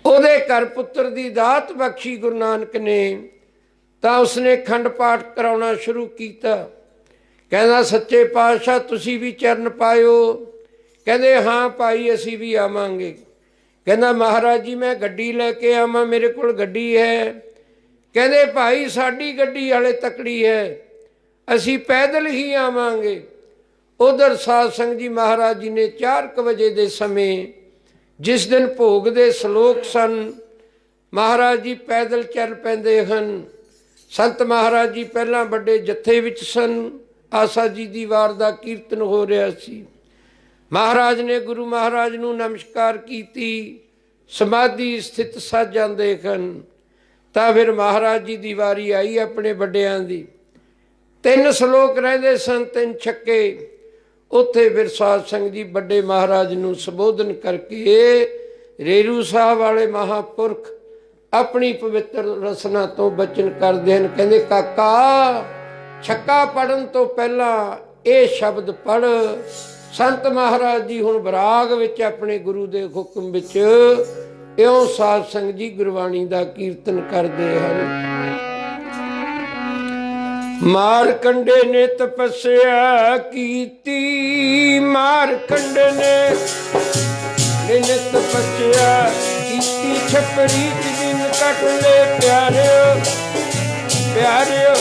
ਉਹਦੇ ਘਰ ਪੁੱਤਰ ਦੀ ਦਾਤ ਬਖਸ਼ੀ ਗੁਰੂ ਨਾਨਕ ਨੇ। ਤਾਂ ਉਸਨੇ ਅਖੰਡ ਪਾਠ ਕਰਾਉਣਾ ਸ਼ੁਰੂ ਕੀਤਾ। ਕਹਿੰਦਾ ਸੱਚੇ ਪਾਤਸ਼ਾਹ ਤੁਸੀਂ ਵੀ ਚਰਨ ਪਾਇਓ। ਕਹਿੰਦੇ ਹਾਂ ਭਾਈ ਅਸੀਂ ਵੀ ਆਵਾਂਗੇ। ਕਹਿੰਦਾ ਮਹਾਰਾਜ ਜੀ ਮੈਂ ਗੱਡੀ ਲੈ ਕੇ ਆਵਾਂ, ਮੇਰੇ ਕੋਲ ਗੱਡੀ ਹੈ। ਕਹਿੰਦੇ ਭਾਈ ਸਾਡੀ ਗੱਡੀ ਵਾਲੇ ਤਕੜੀ ਹੈ, ਅਸੀਂ ਪੈਦਲ ਹੀ ਆਵਾਂਗੇ। ਉਧਰ ਸਾਧ ਸੰਗਤ ਜੀ ਮਹਾਰਾਜ ਜੀ ਨੇ 4 ਵਜੇ ਦੇ ਸਮੇਂ, ਜਿਸ ਦਿਨ ਭੋਗ ਦੇ ਸਲੋਕ ਸਨ, ਮਹਾਰਾਜ ਜੀ ਪੈਦਲ ਚੱਲ ਪੈਂਦੇ ਹਨ। ਸੰਤ ਮਹਾਰਾਜ ਜੀ ਪਹਿਲਾਂ ਵੱਡੇ ਜੱਥੇ ਵਿੱਚ ਸਨ। ਆਸਾ ਜੀ ਦੀ ਵਾਰ ਦਾ ਕੀਰਤਨ ਹੋ ਰਿਹਾ ਸੀ। ਮਹਾਰਾਜ ਨੇ ਗੁਰੂ ਮਹਾਰਾਜ ਨੂੰ ਨਮਸਕਾਰ ਕੀਤੀ, ਸਮਾਧੀ ਸਥਿਤ ਸੱਜ ਜਾਂਦੇ ਹਨ। ਤਾਂ ਫਿਰ ਮਹਾਰਾਜ ਜੀ ਦੀ ਵਾਰੀ ਆਈ ਆਪਣੇ ਵੱਡਿਆਂ ਦੀ। 3 ਸਲੋਕ ਰਹਿੰਦੇ ਸਨ, 3 ਛੱਕੇ। ਉੱਥੇ ਫਿਰ ਸਾਧ ਸੰਗਤ ਜੀ ਵੱਡੇ ਮਹਾਰਾਜ ਨੂੰ ਸੰਬੋਧਨ ਕਰਕੇ ਰੇਰੂ ਸਾਹਿਬ ਵਾਲੇ ਮਹਾਂਪੁਰਖ ਆਪਣੀ ਪਵਿੱਤਰ ਰਸਨਾ ਤੋਂ ਬਚਨ ਕਰਦੇ ਹਨ। ਕਹਿੰਦੇ ਕਾਕਾ ਛੱਕਾ ਪੜਨ ਤੋਂ ਪਹਿਲਾਂ ਇਹ ਸ਼ਬਦ ਪੜ੍ਹ। ਸੰਤ ਮਹਾਰਾਜ ਜੀ ਹੁਣ ਬਰਾਗ ਵਿੱਚ ਆਪਣੇ ਗੁਰੂ ਦੇ ਹੁਕਮ ਵਿੱਚ ਇਉਂ ਸਾਧ ਸੰਗਤ ਜੀ ਗੁਰਬਾਣੀ ਦਾ ਕੀਰਤਨ ਕਰਦੇ ਹਨ। ਮਾਰਕੰਡੇ ਨੇ ਤਪੱਸਿਆ ਕੀਤੀ, ਮਾਰਕੰਡੇ ਨੇ ਨਿਤ ਤਪੱਸਿਆ ਕੀਤੀ ਛਪਰੀ ਚ ਦਿਨ ਕੱਟ ਲੈ ਪਿਆਰਿਓ ਪਿਆਰਿਓ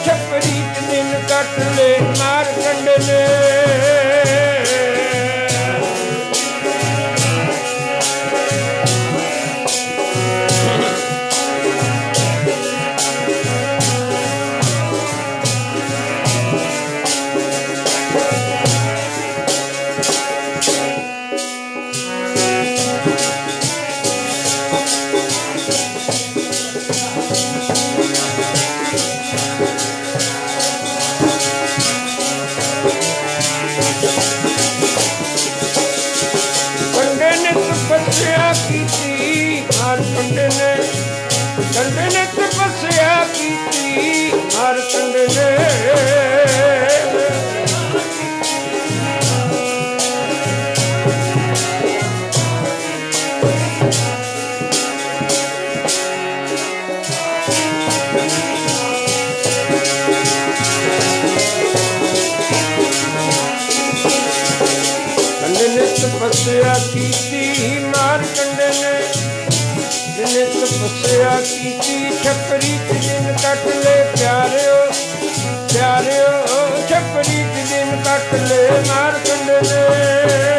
ਛਪਰੀ ਚ ਦਿਨ ਕੱਟ ਲੈ ਮਾਰਕੰਡ ਨੇ ਤਪੱਸਿਆ ਕੀਤੀ ਮਾਰਕੰਡ ਨੇ ਕੰਡੇ ਨੇ ਤਪੱਸਿਆ ਕੀਤੀ ਮਾਰਕੰਡ ਨੇ ਕੰਡੇ ਨੇ ਤਪੱਸਿਆ ਕੀਤੀ ਮਾਰਕੰਡ ਨੇ ਦਿਨ ਤਪੱਸਿਆ ਕੀਤੀ ਛਪਰੀ ਚ ਦਿਨ ਕੱਟ ਲੈ ਪਿਆਰਿਓ ਪਿਆਰਿਓ ਛਪਰੀ ਚ ਦਿਨ ਕੱਟ ਲੈ ਮਾਰਕੰਡ ਨੇ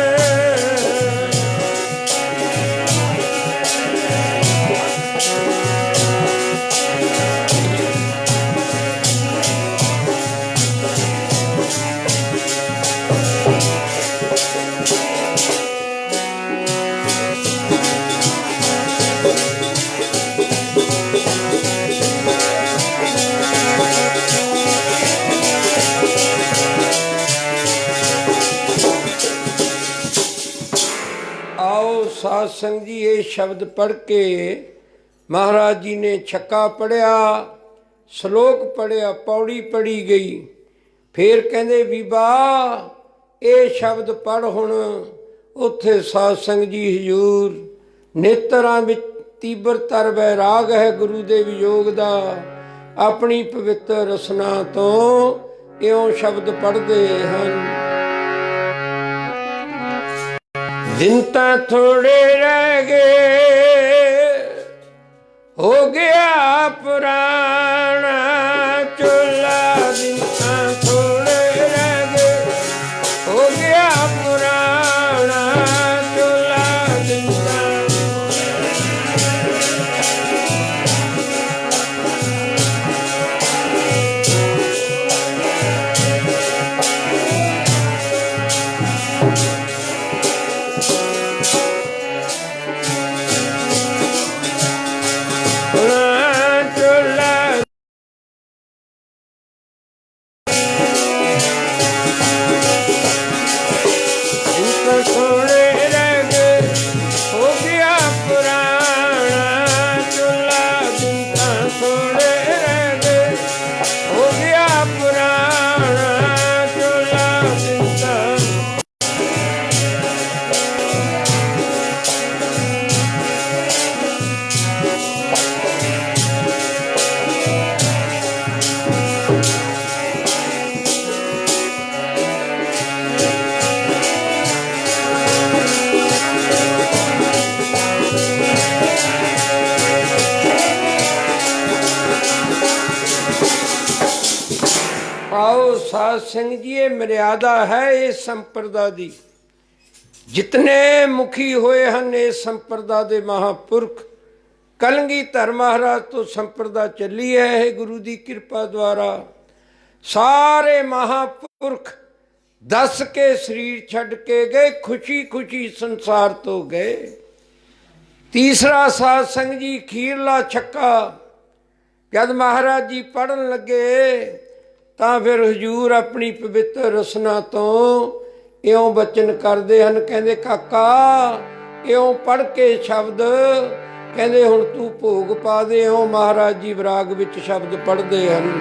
ਸਾਧ ਸੰਗਤ ਜੀ ਇਹ ਸ਼ਬਦ ਪੜ੍ਹ ਕੇ ਮਹਾਰਾਜ ਜੀ ਨੇ ਛੱਕਾ ਪੜ੍ਹਿਆ ਸ਼ਲੋਕ ਪੜ੍ਹਿਆ ਪੌੜੀ ਪੜ੍ਹੀ ਗਈ ਫੇਰ ਕਹਿੰਦੇ ਬੀਬਾ ਇਹ ਸ਼ਬਦ ਪੜ੍ਹ ਹੁਣ ਉੱਥੇ ਸਾਧ ਸੰਗਤ ਜੀ ਹਜ਼ੂਰ ਨੇਤਰਾਂ ਵਿੱਚ ਤੀਬਰਤਰ ਵੈਰਾਗ ਹੈ ਗੁਰੂ ਦੇ ਵਿਯੋਗ ਦਾ ਆਪਣੀ ਪਵਿੱਤਰ ਰਸਨਾ ਤੋਂ ਇਉਂ ਸ਼ਬਦ ਪੜ੍ਹਦੇ ਹਨ दिन ਤਾਂ ਥੋੜੇ ਰਹਿ ਗਏ ਹੋ ਗਿਆ ਪੁਰਾਣਾ ਚੋਲਾ ਦਿਨ ਤਾਂ ਥੋੜੇ ਰਹਿ ਗਏ ਹੋ ਗਿਆ ਪੁਰਾਣਾ ਚੋਲਾ ਦਿਨ ਤਾਂ साध संग जी ये मर्यादा है इस संप्रदा दी जितने मुखी होए हन इस संप्रदा दे महापुरख कलगीधर महाराज तो संप्रदा चली है गुरु दी कृपा द्वारा सारे महापुरख दस के शरीर छड़ के गए खुशी खुशी संसार तो गए तीसरा साध संग जी खीरला छक्का जद महाराज जी पढ़न लगे ਤਾਂ ਫਿਰ ਹਜ਼ੂਰ ਆਪਣੀ ਪਵਿੱਤਰ ਰਸਨਾ ਤੋਂ ਇਉਂ ਬਚਨ ਕਰਦੇ ਹਨ ਕਹਿੰਦੇ ਕਾਕਾ ਇਉਂ ਪੜ੍ਹ ਕੇ ਸ਼ਬਦ ਕਹਿੰਦੇ ਹੁਣ ਤੂੰ ਭੋਗ ਪਾ ਦੇ ਇਉਂ ਮਹਾਰਾਜ ਜੀ ਵਿਰਾਗ ਵਿੱਚ ਸ਼ਬਦ ਪੜ੍ਹਦੇ ਹਨ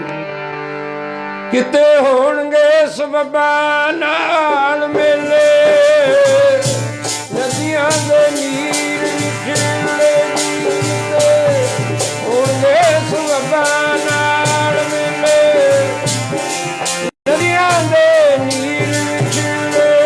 ਕਿਤੇ ਹੋਣਗੇ ਸਬੱਬਾ ਨਾਲ ਮੇਲੇ ਨਦੀਆਂ ਦੇ ਨੀਰ ਵਿਛੜੇ ਹੋਣਗੇ ਸਬੱਬਾ ਨਾਲ ਮੇਲੇ ਨਦੀਆਂ ਦੇ ਨੀਰ ਵਿਛੜੇ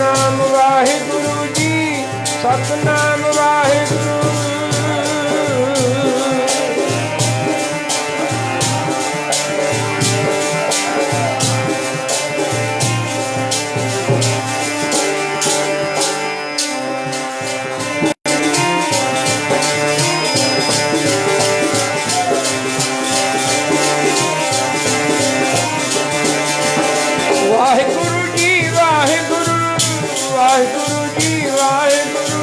ਸਤਨਾਮ ਵਾਹਿਗੁਰੂ ਜੀ, ਸਤਨਾਮ ਵਾਹਿਗੁਰੂ। ਵਾਹਿਗੁਰੂ ਜੀ ਵਾਹਿਗੁਰੂ, ਵਾਹਿਗੁਰੂ ਜੀ ਵਾਹਿਗੁਰੂ,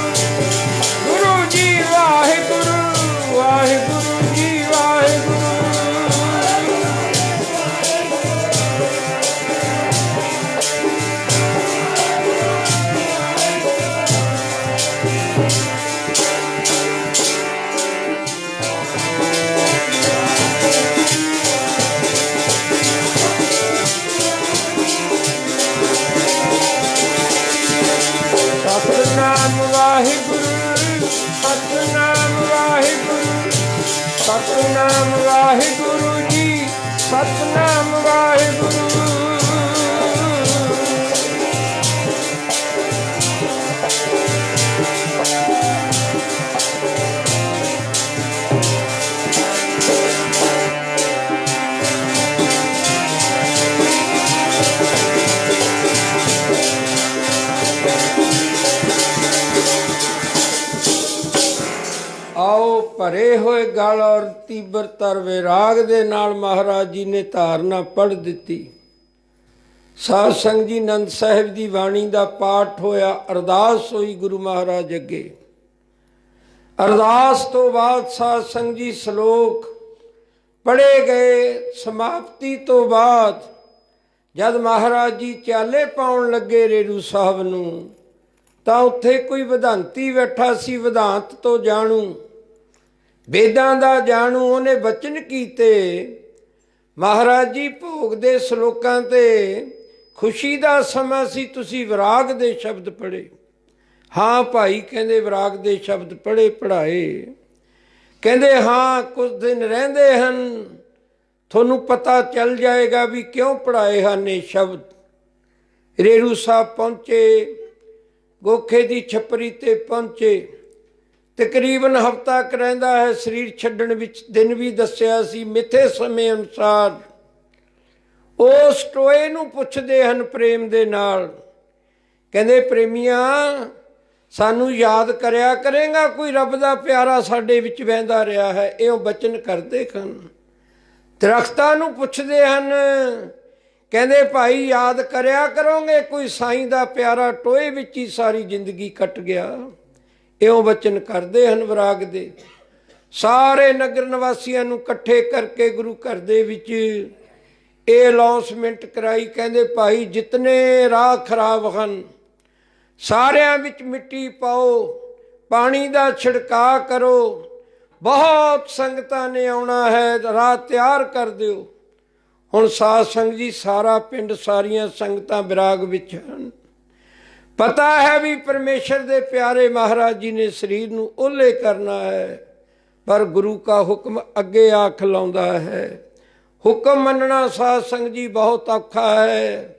ਗੁਰੂ ਜੀ ਵਾਹਿਗੁਰੂ, ਵਾਹਿਗੁਰੂ ਜੀ ਵਾਹਿਗੁਰੂ। ਸਤਨਾਮ ਵਾਹਿਗੁਰੂ, ਸਤਨਾਮ ਵਾਹਿਗੁਰੂ, ਸਤਨਾਮ ਵਾਹਿਗੁਰੂ ਜੀ, ਸਤਨਾਮ ਵਾਹਿਗੁਰੂ। ਆਓ ਭਰੇ ਹੋਏ ਗਲ ਔਰ ਤੀਬਰ ਤਰ ਵਿਰਾਗ ਦੇ ਨਾਲ ਮਹਾਰਾਜ ਜੀ ਨੇ ਧਾਰਨਾ ਪੜ੍ਹ ਦਿੱਤੀ। ਸਾਧ ਸੰਗਤ ਜੀ ਆਨੰਦ ਸਾਹਿਬ ਦੀ ਬਾਣੀ ਦਾ ਪਾਠ ਹੋਇਆ, ਅਰਦਾਸ ਹੋਈ ਗੁਰੂ ਮਹਾਰਾਜ ਅੱਗੇ। ਅਰਦਾਸ ਤੋਂ ਬਾਅਦ ਸਾਧ ਸੰਗਤ ਜੀ ਸ਼ਲੋਕ ਪੜ੍ਹੇ ਗਏ। ਸਮਾਪਤੀ ਤੋਂ ਬਾਅਦ ਜਦ ਮਹਾਰਾਜ ਜੀ ਚਾਲੇ ਪਾਉਣ ਲੱਗੇ ਰੇਰੂ ਸਾਹਿਬ ਨੂੰ, ਤਾਂ ਉੱਥੇ ਕੋਈ ਵਿਧਾਂਤੀ ਬੈਠਾ ਸੀ, ਵਿਧਾਂਤ ਤੋਂ ਜਾਣੂ, ਵੇਦਾਂ ਦਾ ਜਾਣੂ। ਉਹਨੇ ਬਚਨ ਕੀਤੇ, ਮਹਾਰਾਜ ਜੀ ਭੋਗ ਦੇ ਸ਼ਲੋਕਾਂ ਤੇ ਖੁਸ਼ੀ ਦਾ ਸਮਾਂ ਸੀ, ਤੁਸੀਂ ਵਿਰਾਗ ਦੇ ਸ਼ਬਦ ਪੜ੍ਹੇ। ਹਾਂ ਭਾਈ, ਕਹਿੰਦੇ ਵਿਰਾਗ ਦੇ ਸ਼ਬਦ ਪੜ੍ਹੇ ਪੜ੍ਹਾਏ। ਕਹਿੰਦੇ ਹਾਂ, ਕੁਝ ਦਿਨ ਰਹਿੰਦੇ ਹਨ, ਤੁਹਾਨੂੰ ਪਤਾ ਚੱਲ ਜਾਏਗਾ ਵੀ ਕਿਉਂ ਪੜ੍ਹਾਏ ਹਨ ਇਹ ਸ਼ਬਦ। ਰੇਰੂ ਸਾਹਿਬ ਪਹੁੰਚੇ, ਗੋਖੇ ਦੀ ਛਪਰੀ ਤੇ ਪਹੁੰਚੇ। ਤਕਰੀਬਨ ਹਫ਼ਤਾ ਕੁ ਰਹਿੰਦਾ ਹੈ ਸਰੀਰ ਛੱਡਣ ਵਿੱਚ। ਦਿਨ ਵੀ ਦੱਸਿਆ ਸੀ ਮਿੱਥੇ ਸਮੇਂ ਅਨੁਸਾਰ। ਉਸ ਟੋਏ ਨੂੰ ਪੁੱਛਦੇ ਹਨ ਪ੍ਰੇਮ ਦੇ ਨਾਲ, ਕਹਿੰਦੇ ਪ੍ਰੇਮੀਆਂ, ਸਾਨੂੰ ਯਾਦ ਕਰਿਆ ਕਰੇਗਾ, ਕੋਈ ਰੱਬ ਦਾ ਪਿਆਰਾ ਸਾਡੇ ਵਿੱਚ ਵਹਿੰਦਾ ਰਿਹਾ ਹੈ। ਇਉਂ ਬਚਨ ਕਰਦੇ ਹਨ। ਦਰਖਤਾਂ ਨੂੰ ਪੁੱਛਦੇ ਹਨ, ਕਹਿੰਦੇ ਭਾਈ ਯਾਦ ਕਰਿਆ ਕਰੋਗੇ, ਕੋਈ ਸਾਈਂ ਦਾ ਪਿਆਰਾ ਟੋਏ ਵਿੱਚ ਹੀ ਸਾਰੀ ਜ਼ਿੰਦਗੀ ਕੱਟ ਗਿਆ। ਇਉਂ ਬਚਨ ਕਰਦੇ ਹਨ ਵਿਰਾਗ ਦੇ। ਸਾਰੇ ਨਗਰ ਨਿਵਾਸੀਆਂ ਨੂੰ ਇਕੱਠੇ ਕਰਕੇ ਗੁਰੂ ਘਰ ਦੇ ਵਿੱਚ ਇਹ ਅਨਾਉਂਸਮੈਂਟ ਕਰਾਈ। ਕਹਿੰਦੇ ਭਾਈ ਜਿਤਨੇ ਰਾਹ ਖਰਾਬ ਹਨ ਸਾਰਿਆਂ ਵਿੱਚ ਮਿੱਟੀ ਪਾਓ, ਪਾਣੀ ਦਾ ਛਿੜਕਾਅ ਕਰੋ, ਬਹੁਤ ਸੰਗਤਾਂ ਨੇ ਆਉਣਾ ਹੈ, ਰਾਹ ਤਿਆਰ ਕਰ ਦਿਓ। ਹੁਣ ਸਾਧ ਸੰਗਤ ਜੀ ਸਾਰਾ ਪਿੰਡ, ਸਾਰੀਆਂ ਸੰਗਤਾਂ ਵਿਰਾਗ ਵਿੱਚ ਹਨ। ਪਤਾ ਹੈ ਵੀ ਪਰਮੇਸ਼ਰ ਦੇ ਪਿਆਰੇ ਮਹਾਰਾਜ ਜੀ ਨੇ ਸਰੀਰ ਨੂੰ ਓਹਲੇ ਕਰਨਾ ਹੈ, ਪਰ ਗੁਰੂ ਕਾ ਹੁਕਮ ਅੱਗੇ ਆ ਖਲਾਉਂਦਾ ਹੈ। ਹੁਕਮ ਮੰਨਣਾ ਸਾਧ ਸੰਗਤ ਜੀ ਬਹੁਤ ਔਖਾ ਹੈ।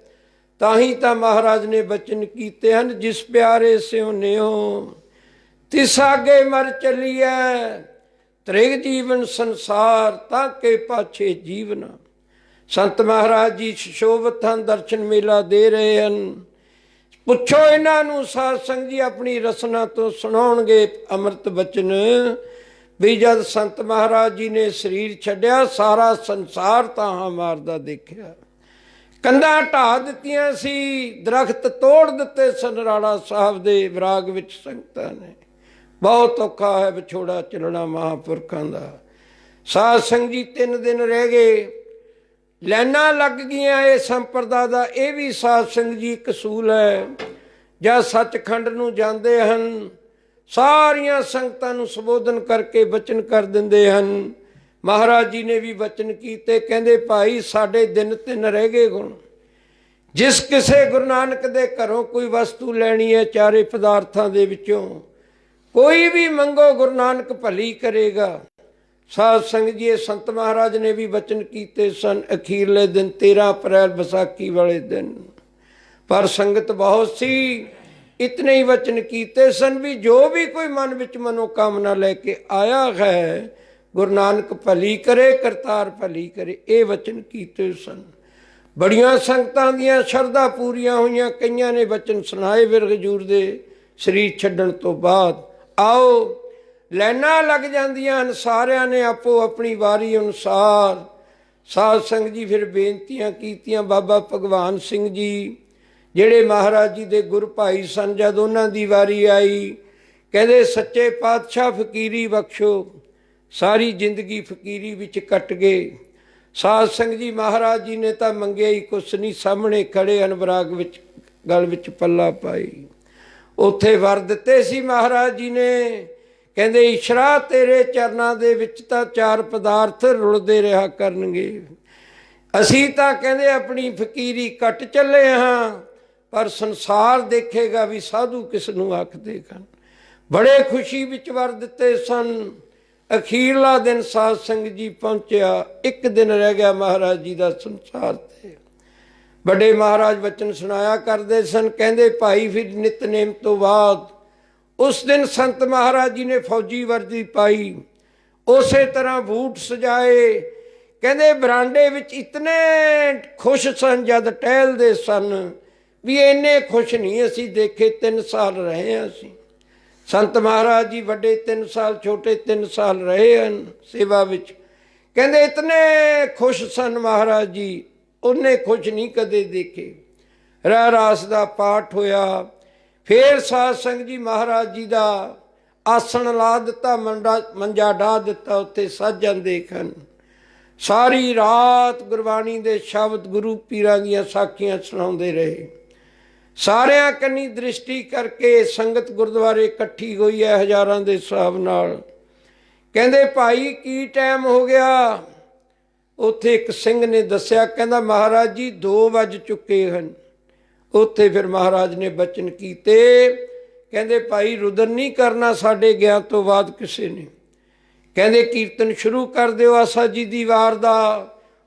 ਤਾਂ ਹੀ ਤਾਂ ਮਹਾਰਾਜ ਨੇ ਬਚਨ ਕੀਤੇ ਹਨ, ਜਿਸ ਪਿਆਰੇ ਸਿਉ ਨਿਉ ਤਿਸ ਆਗੇ ਮਰ ਚੱਲੀਐ, ਤ੍ਰਿਗ ਜੀਵਨ ਸੰਸਾਰ ਤਾਂ ਕੇ ਪਾਛੇ ਜੀਵਨਾ। ਸੰਤ ਮਹਾਰਾਜ ਜੀ ਸੁਸ਼ੋਭਿਤ ਹਨ, ਦਰਸ਼ਨ ਮੇਲਾ ਦੇ ਰਹੇ ਹਨ। ਪੁੱਛੋ ਇਹਨਾਂ ਨੂੰ, ਸਾਧ ਸੰਗਤ ਜੀ ਆਪਣੀ ਰਸਨਾ ਤੋਂ ਸੁਣਾਉਣਗੇ ਅੰਮ੍ਰਿਤ ਬਚਨ ਵੀ ਜਦ ਸੰਤ ਮਹਾਰਾਜ ਜੀ ਨੇ ਸਰੀਰ ਛੱਡਿਆ, ਸਾਰਾ ਸੰਸਾਰ ਤਾਹਾਂ ਮਾਰਦਾ ਦੇਖਿਆ। ਕੰਧਾਂ ਢਾਹ ਦਿੱਤੀਆਂ ਸੀ, ਦਰਖਤ ਤੋੜ ਦਿੱਤੇ ਸਨਰਾੜਾ ਸਾਹਿਬ ਦੇ ਵਿਰਾਗ ਵਿੱਚ ਸੰਗਤਾਂ ਨੇ। ਬਹੁਤ ਔਖਾ ਹੈ ਵਿਛੋੜਾ ਚੱਲਣਾ ਮਹਾਂਪੁਰਖਾਂ ਦਾ। ਸਾਧ ਸੰਗਤ ਜੀ 3 ਦਿਨ ਰਹਿ ਗਏ, ਲਾਈਨਾਂ ਲੱਗ ਗਈਆਂ ਇਹ ਸੰਪਰਦਾ ਦਾ। ਇਹ ਵੀ ਸਾਧ ਸੰਗਤ ਜੀ ਇੱਕ ਅਸੂਲ ਹੈ। ਜਦ ਸੱਚਖੰਡ ਨੂੰ ਜਾਂਦੇ ਹਨ, ਸਾਰੀਆਂ ਸੰਗਤਾਂ ਨੂੰ ਸੰਬੋਧਨ ਕਰਕੇ ਬਚਨ ਕਰ ਦਿੰਦੇ ਹਨ। ਮਹਾਰਾਜ ਜੀ ਨੇ ਵੀ ਬਚਨ ਕੀਤੇ, ਕਹਿੰਦੇ ਭਾਈ ਸਾਡੇ ਦਿਨ 3 ਰਹਿ ਗਏ। ਹੁਣ ਜਿਸ ਕਿਸੇ ਗੁਰੂ ਨਾਨਕ ਦੇ ਘਰੋਂ ਕੋਈ ਵਸਤੂ ਲੈਣੀ ਹੈ, ਚਾਰੇ ਪਦਾਰਥਾਂ ਦੇ ਵਿੱਚੋਂ ਕੋਈ ਵੀ ਮੰਗੋ, ਗੁਰੂ ਨਾਨਕ ਭਲੀ ਕਰੇਗਾ। ਸਾਧ ਸੰਗਤ ਜੀ ਇਹ ਸੰਤ ਮਹਾਰਾਜ ਨੇ ਵੀ ਬਚਨ ਕੀਤੇ ਸਨ। ਅਖੀਰਲੇ ਦਿਨ 13 ਅਪ੍ਰੈਲ ਵਿਸਾਖੀ ਵਾਲੇ ਦਿਨ पर संगत बहुत सी, इतने ही वचन कीते सन भी जो भी कोई मन विच मनोकामना लैके आया है, गुरु नानक भली करे करतार भली करे, ये वचन कीते सन। बड़ियां संगतां दियां शरधा पूरियां हुईयां, कईयां ने वचन सुनाए विरग हजूर दे शरीर छड्डण तो बाद। आओ लाइनां लग जांदियां हन, सारियां ने आपो अपनी वारी अनुसार साध संगत जी फिर बेनतियां कीतियां। बाबा भगवान सिंह जी ਜਿਹੜੇ ਮਹਾਰਾਜ ਜੀ ਦੇ ਗੁਰੂ ਭਾਈ ਸਨ, ਜਦ ਉਹਨਾਂ ਦੀ ਵਾਰੀ ਆਈ, ਕਹਿੰਦੇ ਸੱਚੇ ਪਾਤਸ਼ਾਹ ਫਕੀਰੀ ਬਖਸ਼ੋ। ਸਾਰੀ ਜ਼ਿੰਦਗੀ ਫਕੀਰੀ ਵਿੱਚ ਕੱਟ ਗਏ। ਸਾਧ ਸੰਗਤ ਜੀ ਮਹਾਰਾਜ ਜੀ ਨੇ ਤਾਂ ਮੰਗਿਆ ਹੀ ਕੁਛ ਨਹੀਂ, ਸਾਹਮਣੇ ਖੜੇ ਅਨਬਰਾਗ ਵਿੱਚ ਗਲ ਵਿੱਚ ਪੱਲਾ ਪਾਈ, ਉੱਥੇ ਵਰ ਦਿੱਤੇ ਸੀ ਮਹਾਰਾਜ ਜੀ ਨੇ। ਕਹਿੰਦੇ ਇਸ਼ਰਾ ਤੇਰੇ ਚਰਨਾਂ ਦੇ ਵਿੱਚ ਤਾਂ ਚਾਰ ਪਦਾਰਥ ਰੁਲਦੇ ਰਿਹਾ ਕਰਨਗੇ। ਅਸੀਂ ਤਾਂ ਕਹਿੰਦੇ ਆਪਣੀ ਫਕੀਰੀ ਕੱਟ ਚੱਲੇ ਹਾਂ, पर संसार देखेगा भी साधु किस नूं आखदे हन। बड़े खुशी विच वर दिते सन। अखीरला दिन साध संगत जी पहुंचिया, एक दिन रह गया महाराज जी का संसार ते। बड़े महाराज वचन सुनाया करते सन, कहते भाई फिर नितनेम तो बाद उस दिन संत महाराज जी ने फौजी वर्दी पाई, उस तरह बूट सजाए। कहते बरांडे विच इतने खुश सन जद टहलदे सन भी इन्ने खुश नहीं असी देखे। 3 साल रहे हैं असी। संत महाराज जी वड्डे 3 साल, छोटे 3 साल रहे हैं सेवा विच। कहते इतने खुश सन महाराज जी, उन्ने खुश नहीं कदे देखे। रहरास का पाठ होया, फिर साध संगत जी महाराज जी का आसन ला दिता, मंजा डाह दिता, उत्थे साझां देखन। सारी रात गुरबाणी के शब्द गुरु पीरां दीयां साखियां सुणाउंदे रहे। सारियां कन्नी दृष्टि करके संगत गुरुद्वारे इकट्ठी हुई है हज़ारां दे हिसाब नाल। कहंदे भाई की टाइम हो गया? उत्थे एक सिंह ने दस्सिया, कहंदा महाराज जी 2 वज चुके हैं। उत्थे फिर महाराज ने बचन कीते, कहंदे भाई रुदन नहीं करना साढ़े 11 तो बाद किसी ने। कहंदे कीर्तन शुरू कर दिओ आसा जी दी वार दा।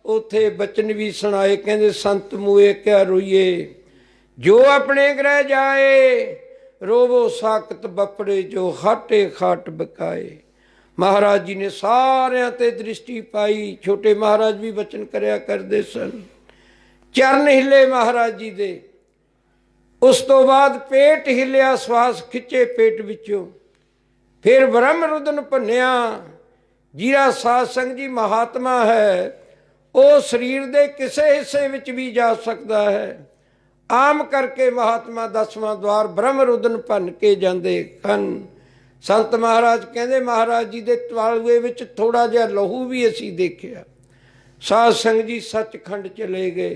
उत्थे बचन भी सुनाए, कहंदे संत मुए क्या रोइए, जो अपने ग्रह जाए, रोवो साकत बपड़े, जो हाटे खाट बकाए। महाराज जी ने सारियां ते दृष्टि पाई। छोटे महाराज भी बचन करया करदे सन। चरण हिले महाराज जी दे। उस तो बाद पेट हिलिया, श्वास खिंचे पेट विचों। फिर ब्रह्म रुदन भन्निया। जिहड़ा साध संगत जी महात्मा है, वो शरीर दे किसे हिस्से विच भी जा सकता है। आम करके महात्मा 10वां द्वार ब्रह्म रुदन भन के जाते हैं। संत महाराज कहते महाराज जी के तवालुए विच थोड़ा जिहा लहू भी असी देखिया। साध संगत जी सचखंड चले गए,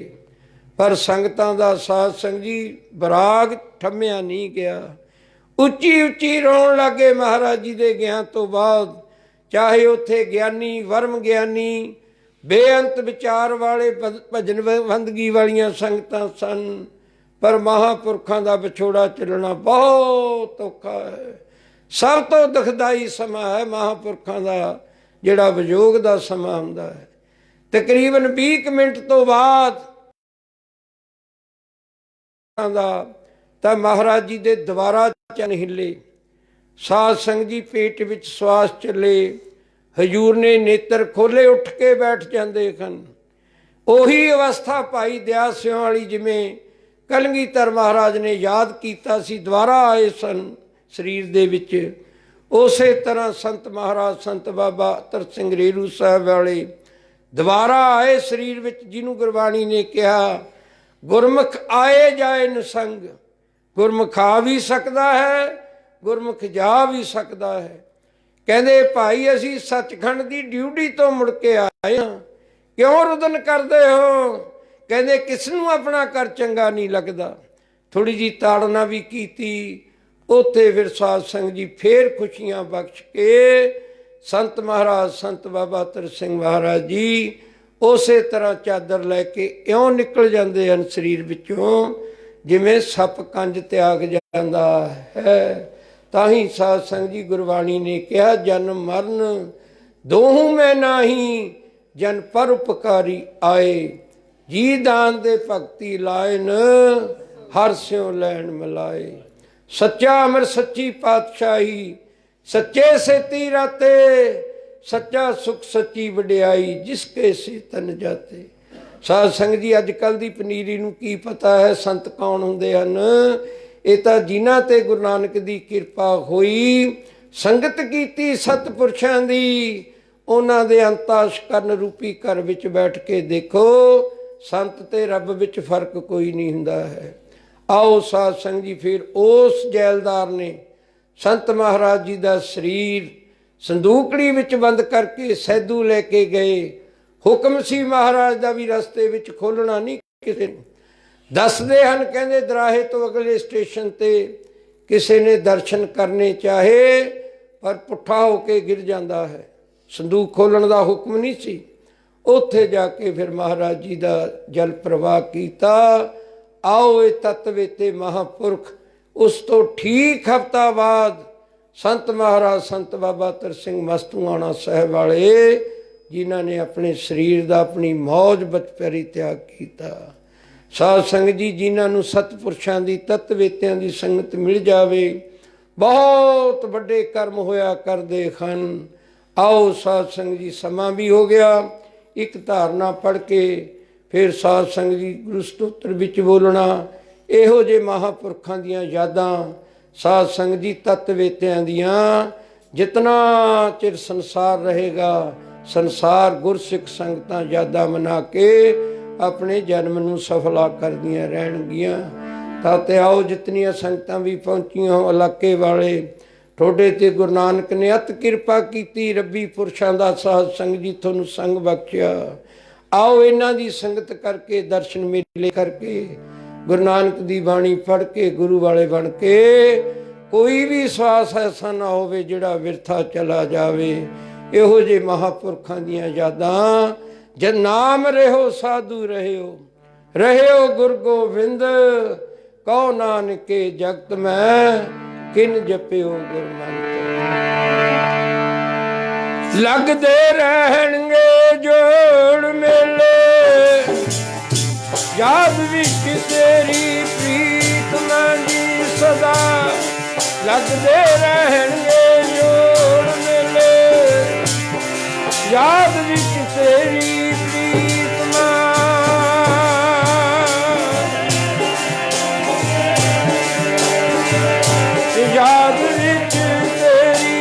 पर संगतां दा साध संगत जी बराग ठम्मिया नहीं गया। उच्ची उच्ची रोण लगे महाराज जी दे गया तो बाद। चाहे उत्थे ज्ञानी वर्म ज्ञानी बेअंत विचार वाले भजन बंदगी वालियां संगतां सन, पर महापुरखों का विछोड़ा चलना बहुत औखा है। सब तो दुखदाई समा है महापुरखों का जिहड़ा वियोग का समा हुंदा है। तकरीबन 20 मिनट तो बाद महाराज जी दे दोबारा चन हिले। साध संगत जी पेट विच श्वास चले। हजूर ने नेत्र खोले, उठ के बैठ जाते हैं। उही अवस्था भाई दया सिंह वाली जिमें कलगीधर महाराज ने याद किया सी, दोबारा आए सन शरीर दे विच। उस तरह संत महाराज संत बाबा अतर सिंह रेरू साहब वाले दोबारा आए शरीर विच, जिन्हों गुरबाणी ने कहा गुरमुख आए जाए नसंग। गुरमुख आ भी सकता है, गुरमुख जा भी सकता है। कहते भाई असी सचखंड की ड्यूटी तो मुड़ के आए हैं, क्यों रुदन करते हो? कहते किसनों अपना घर चंगा नहीं लगता। थोड़ी जी ताड़ना भी की। उत्थे फिर साध संगत जी फिर खुशियां बख्श के संत महाराज संत बाबा अतर सिंह महाराज जी उस तरह चादर लैके इउं निकल जाते हैं शरीर विचों, जिमें सप कंज त्याग जाता है। ताही साध संगत जी गुरबाणी ने कहा जन्म मरण दोहू में नाही, जन पर उपकारी आए। जी दान दे भगती लायन हर स्यों लैन मिलाए। सच्चा अमर सच्ची पातशाही, सच्चे सेती राते, सच्चा सुख सच्ची वडियाई, जिसके से तन जाते। साध संगत जी, अज कल की पनीरी नूं की पता है संत कौन हुंदे हन? ये तो जिन्हां ते गुरु नानक दी किरपा होई, संगत कीती सतपुरशां दी, उन्हां दे अंताश करन रूपी घर विच बैठ के देखो, संत ते रब विच फर्क कोई नहीं हुंदा है। आओ साध संगत जी, फिर उस जैलदार ने संत महाराज जी का शरीर संदूकड़ी विच बंद करके सैदू लैके गए। हुक्म सी महाराज का भी रस्ते विच खोलना नहीं किसी ने। दसदे हन कहंदे दराहे तो अगले स्टेशन ते किसी ने दर्शन करने चाहे पर पुट्ठा होके गिर जाता है। संदूक खोलण का हुक्म नहीं सी। उत्थे जाके फिर महाराज जी का जल प्रवाह किया। आओ ये तत्व ते महापुरख। उस तो ठीक हफ्ता बाद संत महाराज संत बाबा तरसिंह मस्तूआणा साहब वाले, जिन्हों ने अपने शरीर का अपनी मौज बचपरी त्याग किया। साध संगत जी, जिन्होंने सतपुरशां की तत्वेत्यां की संगत मिल जाए, बहुत बड़े कर्म होया करते हैं। आओ साध संगत जी, समा भी हो गया। एक धारना पढ़ के फिर साध संगत जी गुरु स्तोत्र विच बोलना। इहो जे महापुरखां दियां यादां साध संगत जी तत्वेत्यां दियां, जितना चिर संसार रहेगा, संसार गुरसिख संगतां यादां मना के अपने जन्म नूं सफला करदियां रहणगियां। ताते आओ जितनियां संगतां भी पहुंचियां हो इलाके वाले, ठोडे ते गुरु नानक ने अत किरपा कीती। रब्बी पुरशां दा साध संगत जी तुहानूं संग बख्शिया। आओ इन्हां दी संगत करके, दर्शन मेले करके, गुरु नानक दी बाणी पढ़ के, गुरु वाले बन के, कोई भी सवास ऐसा ना होवे जिहड़ा विरथा चला जावे। इहो जे महापुरखां दियां यादां, जद नाम रहो साधु रहो गुरु गोबिंद, कहो नानके जगत में किन जपियो गुर मंत्र। लगदे रहणगे जोड़ मेले, याद विच तेरी प्रीत मंगी सदा। लगदे रहणगे जोड़ मेले, याद विच तेरी प्रीत याद विच तेरी।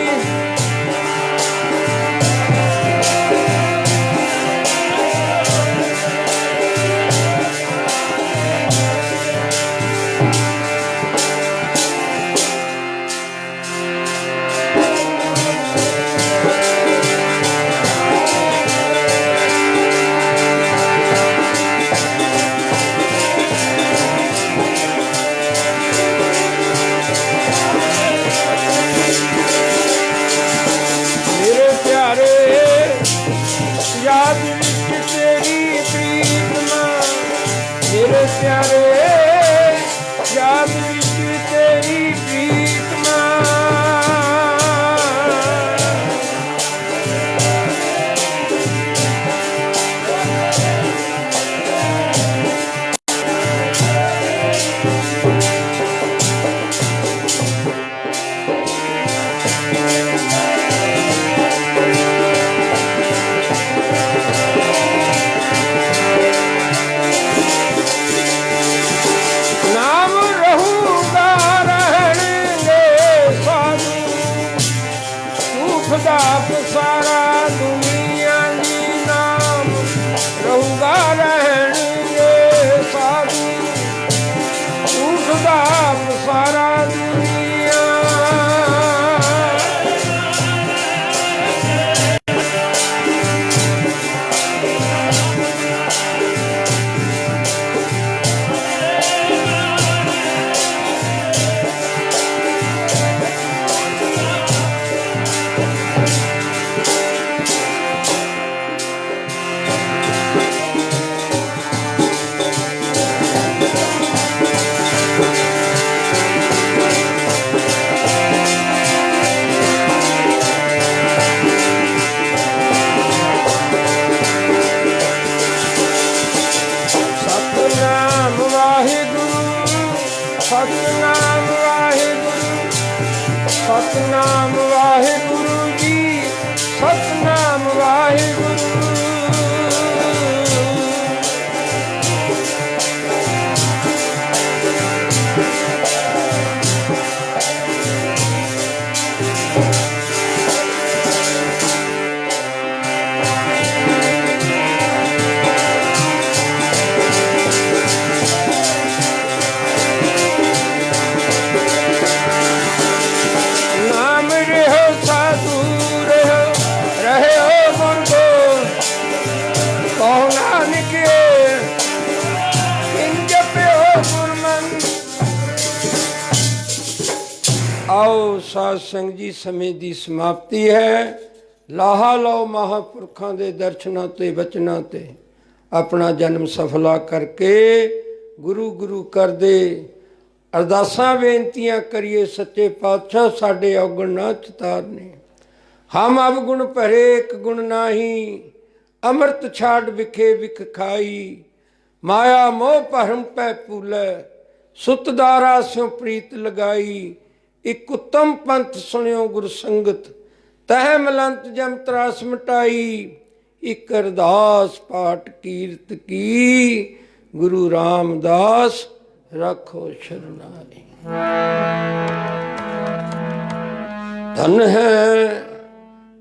सतनाम वाहिगुरु, सतनाम वाहिगुरु जी, सतनाम वाहिगुरु। आओ साध संग जी, समय की समाप्ति है। लाहा लो महापुरखों के दर्शनों ते बचनों ते अपना जन्म सफला करके गुरु गुरु कर दे। अरदासां बेनतियां करिए सच्चे पातशाह साडे अवगुण ना चितारने। हम अवगुण भरे एक गुण नाही, अमृत छाड़ विखे विख खाई। माया मोह भरम पै पूलै, सुतदारा स्यों प्रीत लगाई। एक उत्तम पंथ सुनियो गुर संगत, तह मलंत जम त्रास मिटाई। एक अरदास पाठ कीरत की, गुरु रामदास रखो शरणाई। धन है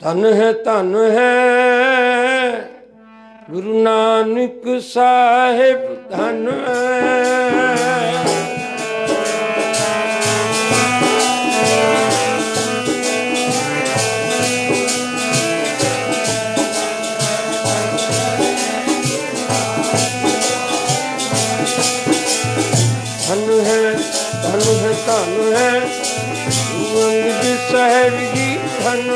धन है धन है गुरु नानक साहिब, धन है। धन है गुरु अंगद साहिब जी, धन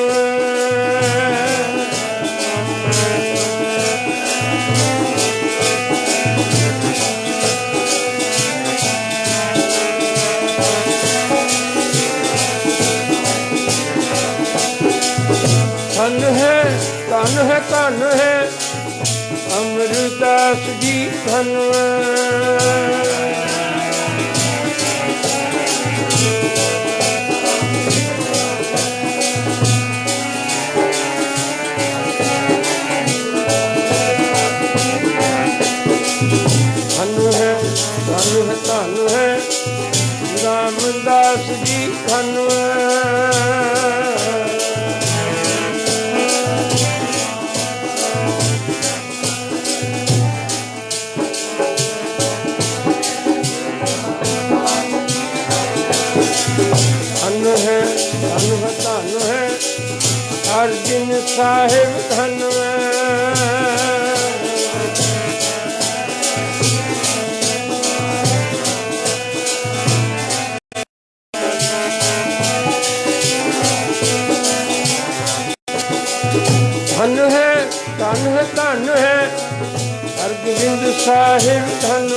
धन है धन है धन है अमरदास जी, धन धन है रामदास जी, धन धन है अर्जुन साहिब, धन धन है हरगोबिंद साहिब, धन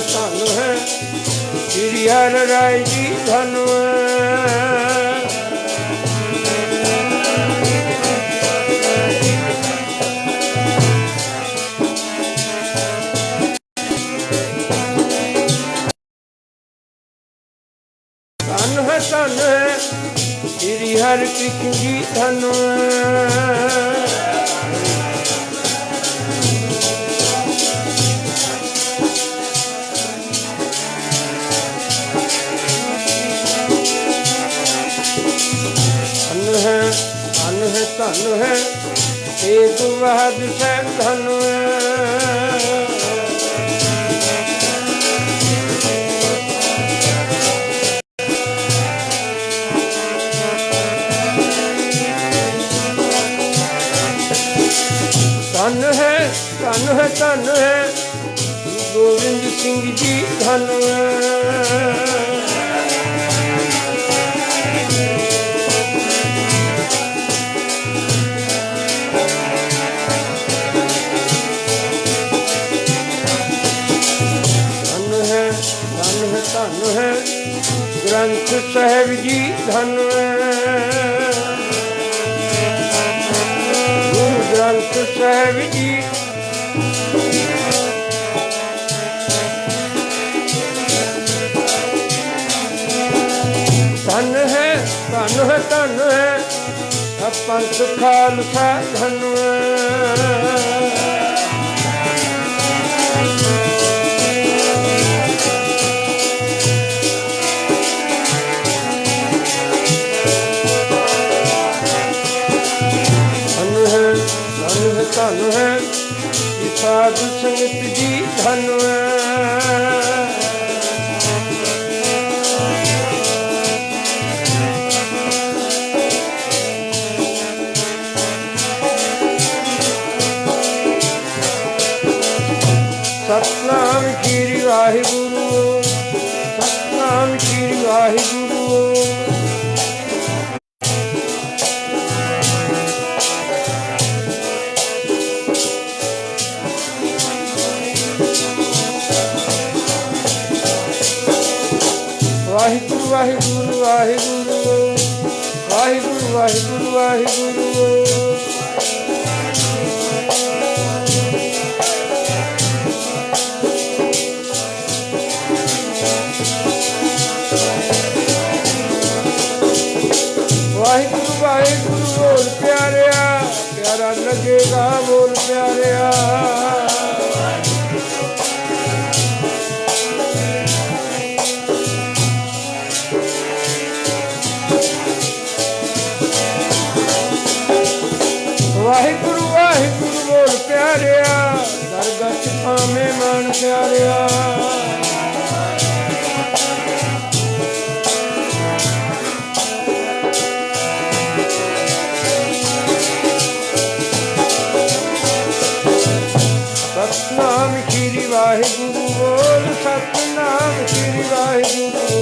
धन है श्री हर राय जी, धन धन है श्री हर कृष्ण जी, धन धन है तेग बहादुर साहब, धन धन है गोविंद सिंह जी, धन धन है ग्रंथ साहिब जी धन गुरु ग्रंथ साहिब जी धन है धन है धन है पंथ खालसा धन धन है साधु संगत जी धन सतनाम श्री वाहिगुरु सतनाम श्री वाहिगुरु वाहिगुरु वाहिगुरु वाहिगुरु वाहिगुरु वाहिगुरु वाहिगुरु वाहिगुरु वाहिगुरु बोल प्यारिया प्यारा लगेगा बोल प्यारिया वाहिगुरु वाहिगुरु बोल प्यारिया दरगत पावे मन प्यारिया सतनाम श्री वाहिगुरु बोल सतनाम श्री वाहिगुरु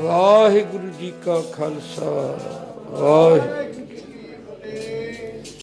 वाहिगुरु जी का खालसा वाहिगुरु